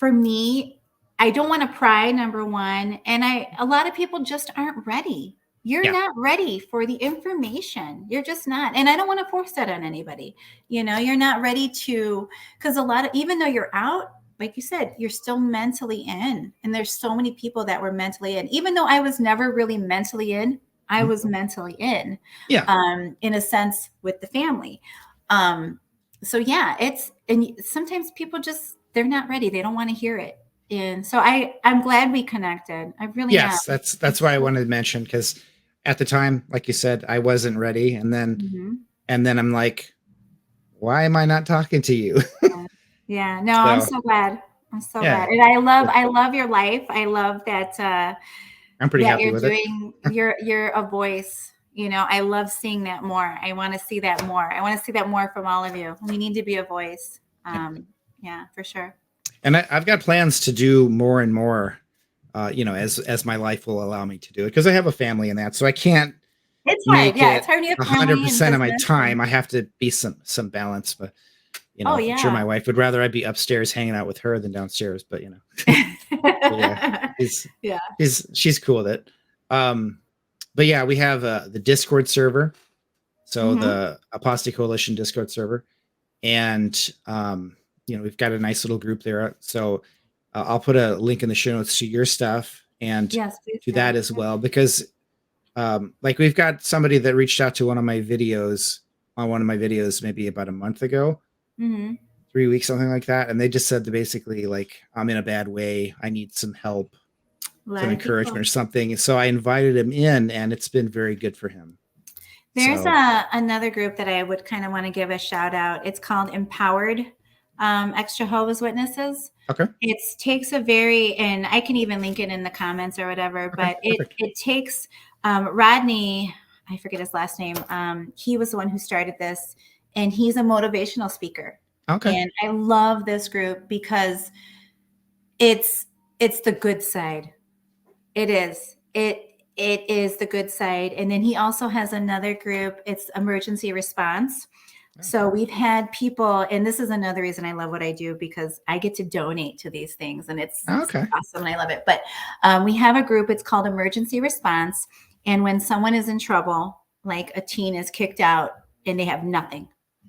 [SPEAKER 3] me, I don't want to pry, number one. And a lot of people just aren't ready. You're not ready for the information. You're just not. And I don't want to force that on anybody. You're not ready to, because even though you're out, like you said, you're still mentally in. And there's so many people that were mentally in. Even though I was never really mentally in, I was mentally in. Yeah. In a sense with the family. So yeah, and sometimes people just, they're not ready. They don't want to hear it. And so I'm glad we connected. I really am.
[SPEAKER 2] Yes, that's why I wanted to mention, because at the time, like you said, I wasn't ready. And then I'm like, why am I not talking to you?
[SPEAKER 3] Yeah. No, I'm so glad. I'm so glad. And I love your life. I love that
[SPEAKER 2] I'm pretty happy with
[SPEAKER 3] you're a voice. I love seeing that more. I want to see that more. I want to see that more from all of you. We need to be a voice. Yeah, for sure.
[SPEAKER 2] And I've got plans to do more and more, as my life will allow me to do it, because I have a family and that, so I can't.
[SPEAKER 3] It's hard. Yeah, it's hard.
[SPEAKER 2] 100% of my time. I have to be some balance, but I'm sure my wife would rather I be upstairs hanging out with her than downstairs. But she's cool with it. But yeah, we have the Discord server, so the Apostate Coalition Discord server, and we've got a nice little group there. So I'll put a link in the show notes to your stuff and to that as well, because like we've got somebody that reached out to one of my videos maybe about a month ago, 3 weeks, something like that. And they just said that basically, like, I'm in a bad way. I need some help, some encouragement or something. So I invited him in, and it's been very good for him.
[SPEAKER 3] There's another group that I would kind of want to give a shout out. It's called Empowered ex-Jehovah's Witnesses.
[SPEAKER 2] Okay.
[SPEAKER 3] It takes and I can even link it in the comments or whatever, but it takes Rodney, I forget his last name. He was the one who started this, and he's a motivational speaker.
[SPEAKER 2] Okay.
[SPEAKER 3] And I love this group because it's the good side. It is. It is the good side. And then he also has another group. It's emergency response. So we've had people, and this is another reason I love what I do, because I get to donate to these things, and it's awesome, and I love it. But we have a group, it's called Emergency Response. And when someone is in trouble, like a teen is kicked out and they have nothing,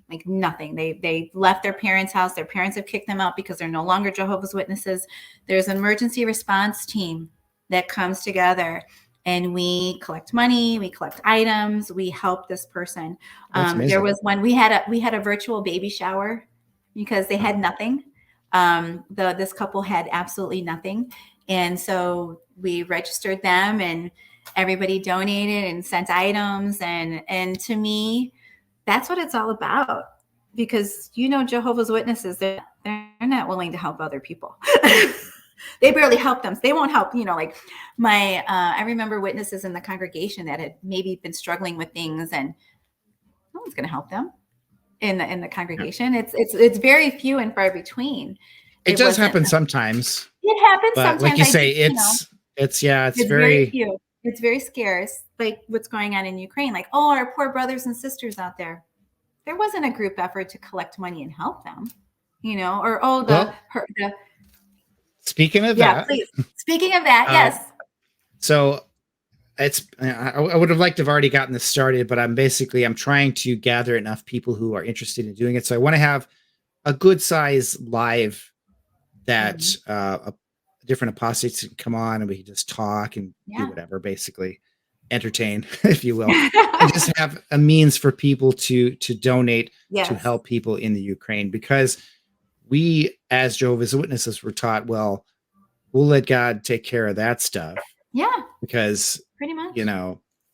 [SPEAKER 3] like nothing. They left their parents' house. Their parents have kicked them out because they're no longer Jehovah's Witnesses. There's an emergency response team that comes together, and we collect money, we collect items, we help this person. There was one, we had a virtual baby shower because they had nothing. This couple had absolutely nothing. And so we registered them, and everybody donated and sent items. And to me, that's what it's all about, because Jehovah's Witnesses, they're not willing to help other people. They barely help them. They won't help, like I remember witnesses in the congregation that had maybe been struggling with things, and no one's going to help them in the congregation. It's very few and far between.
[SPEAKER 2] It does happen sometimes.
[SPEAKER 3] It happens
[SPEAKER 2] but
[SPEAKER 3] sometimes.
[SPEAKER 2] Like you say, it's
[SPEAKER 3] very few. It's very scarce. Like what's going on in Ukraine, like, oh, our poor brothers and sisters out there. There wasn't a group effort to collect money and help them, or
[SPEAKER 2] speaking of that,
[SPEAKER 3] please. Speaking of that, yes.
[SPEAKER 2] So I would have liked to have already gotten this started, but I'm trying to gather enough people who are interested in doing it. So I want to have a good size live that different apostates can come on and we can just talk and do whatever, basically entertain, if you will, and just have a means for people to donate to help people in the Ukraine, because we as Jehovah's Witnesses were taught, well, we'll let God take care of that stuff.
[SPEAKER 3] Yeah.
[SPEAKER 2] Because
[SPEAKER 3] pretty much,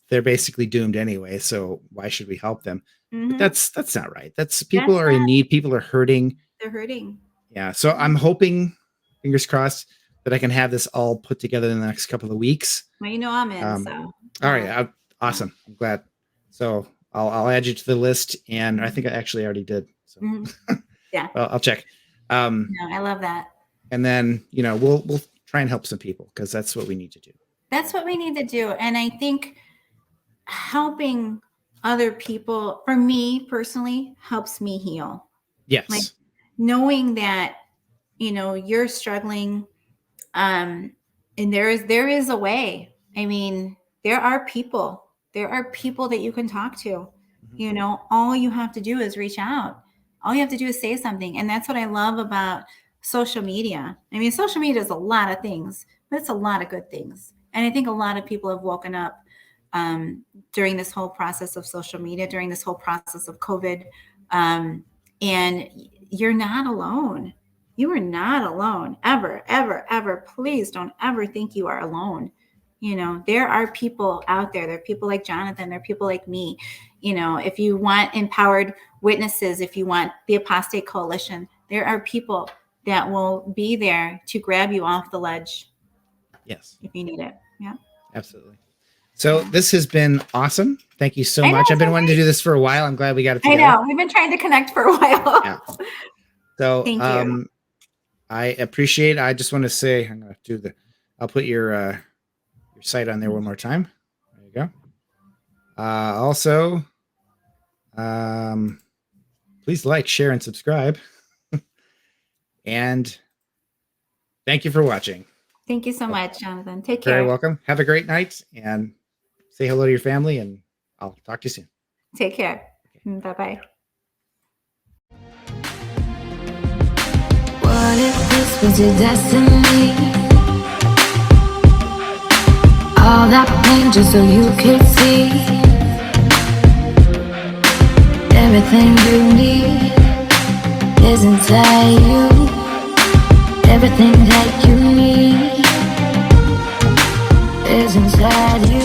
[SPEAKER 2] they're basically doomed anyway. So why should we help them? But that's not right. People are in need. People are hurting.
[SPEAKER 3] They're hurting.
[SPEAKER 2] Yeah. So I'm hoping, fingers crossed, that I can have this all put together in the next couple of weeks.
[SPEAKER 3] Well, I'm in. So.
[SPEAKER 2] All right. Awesome. I'm glad. So I'll add you to the list, and I think I actually already did. So
[SPEAKER 3] yeah.
[SPEAKER 2] Well, I'll check.
[SPEAKER 3] No, I love that.
[SPEAKER 2] And then we'll try and help some people, because that's what we need to do.
[SPEAKER 3] That's what we need to do. And I think helping other people, for me personally, helps me heal.
[SPEAKER 2] Yes.
[SPEAKER 3] Like knowing that, you're struggling, and there is a way. I mean, there are people that you can talk to. All you have to do is reach out. All you have to do is say something. And that's what I love about social media. I mean, social media is a lot of things, but it's a lot of good things. And I think a lot of people have woken up during this whole process of social media, during this whole process of COVID. And you're not alone. You are not alone, ever, ever, ever. Please don't ever think you are alone. There are people out there. There are people like Jonathan. There are people like me. If you want empowered witnesses, if you want the Apostate Coalition, there are people that will be there to grab you off the ledge.
[SPEAKER 2] Yes.
[SPEAKER 3] If you need it. Yeah.
[SPEAKER 2] Absolutely. So this has been awesome. Thank you so much. I've been wanting to do this for a while. I'm glad we got it together.
[SPEAKER 3] I know. We've been trying to connect for a while.
[SPEAKER 2] Yeah. So
[SPEAKER 3] thank you.
[SPEAKER 2] I appreciate. I just want to say, I'm going to do I'll put your site on there one more time. There you go. Also, please like, share, and subscribe. And thank you for watching.
[SPEAKER 3] Thank you so much, Jonathan. Take care.
[SPEAKER 2] Very welcome. Have a great night, and say hello to your family, and I'll talk to you soon.
[SPEAKER 3] Take care. Okay. Bye-bye.
[SPEAKER 1] What if this was your destiny? All that pain just so you could see everything you need is inside you. Everything that you need is inside you.